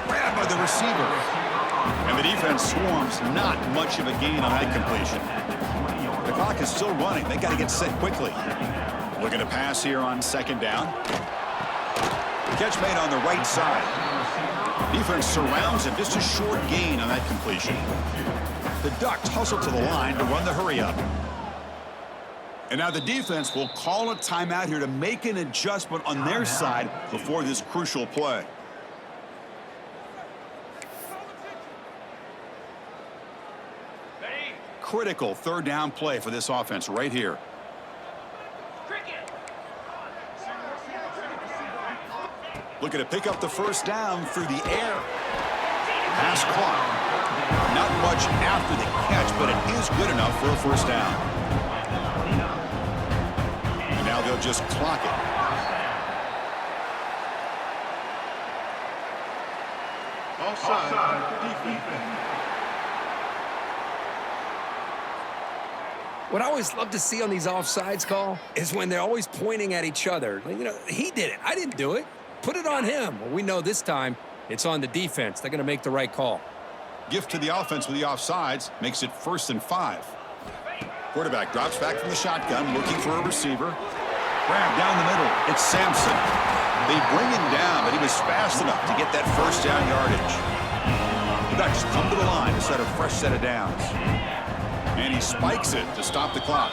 Grabbed by the receiver. And the defense swarms. Not much of a gain on that completion. The clock is still running. They got to get set quickly. Looking to pass here on second down. Catch made on the right side. Defense surrounds him. Just a short gain on that completion. The Ducks hustle to the line to run the hurry up. And now the defense will call a timeout here to make an adjustment on their side before this crucial play. Critical third down play for this offense right here. Looking to pick up the first down through the air. Pass clock. Not much after the catch, but it is good enough for a first down. And now they'll just clock it. Offside. Defense. What I always love to see on these offsides call is when they're always pointing at each other. You know, he did it. I didn't do it. Put it on him. Well, we know this time it's on the defense. They're going to make the right call. Gift to the offense with the offsides makes it 1st and 5. Quarterback drops back from the shotgun, looking for a receiver. Grab down the middle. It's Sampson. They bring him down, but he was fast enough to get that first down yardage. The Ducks come to the line to set a fresh set of downs. And he spikes it to stop the clock.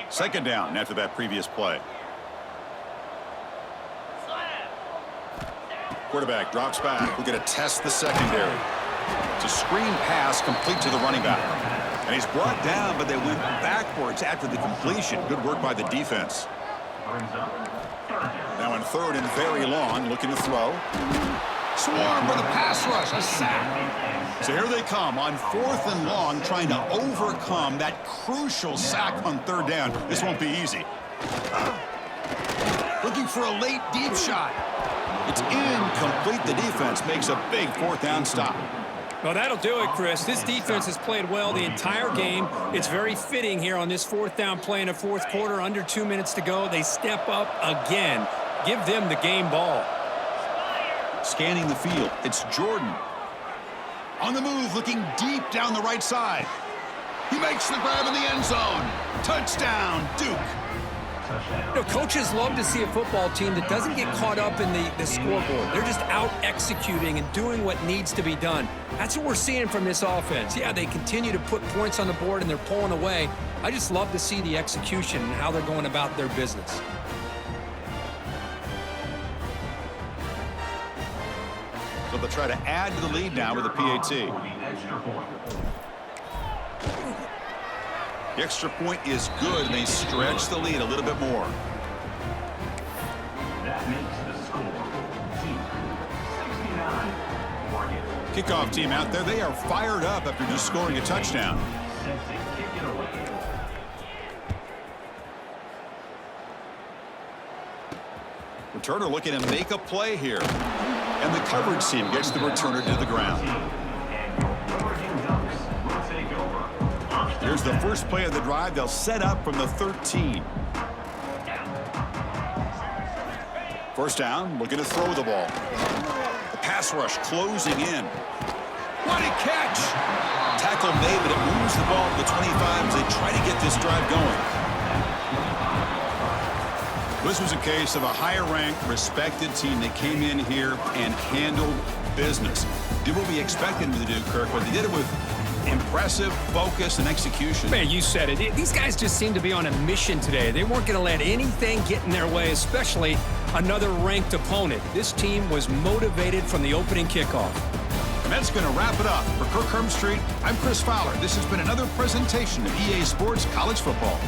Second down after that previous play. Quarterback drops back. We're going to test the secondary. It's a screen pass complete to the running back. And he's brought down, but they went backwards after the completion. Good work by the defense. Now in third and very long, looking to throw. Swarm with a pass rush, a sack. So here they come on 4th and long, trying to overcome that crucial sack on third down. This won't be easy. Looking for a late deep shot. It's incomplete. The defense makes a big 4th down stop. Well, that'll do it, Chris. This defense has played well the entire game. It's very fitting here on this 4th down play in the 4th quarter. Under 2 minutes to go. They step up again. Give them the game ball. Scanning the field. It's Jordan. On the move, looking deep down the right side. He makes the grab in the end zone. Touchdown, Duke. touchdown. You know, coaches love to see a football team that doesn't get caught up in the scoreboard. They're just out executing and doing what needs to be done. That's what we're seeing from this offense. Yeah, they continue to put points on the board and they're pulling away. I just love to see the execution and how they're going about their business. So they'll try to add to the lead now with a PAT. For the extra point. The extra point is good, and they stretch the lead a little bit more. That makes the score. Team 69. Oregon. Kickoff team out there, they are fired up after just scoring a touchdown. Set to kick it away. Returner looking to make a play here. And the coverage team gets the returner to the ground. And your Oregon Ducks will take over. Here's the first play of the drive. They'll set up from the 13. First down, looking to throw the ball. The pass rush closing in. What a catch! Tackle made, but it moves the ball to the 25 as they try to get this drive going. This was a case of a higher-ranked, respected team that came in here and handled business. Did what we expected them to do, Kirk, but they did it with impressive focus and execution. Man, you said it. These guys just seem to be on a mission today. They weren't going to let anything get in their way, especially another ranked opponent. This team was motivated from the opening kickoff. And that's going to wrap it up. For Kirk Street, I'm Chris Fowler. This has been another presentation of EA Sports College Football.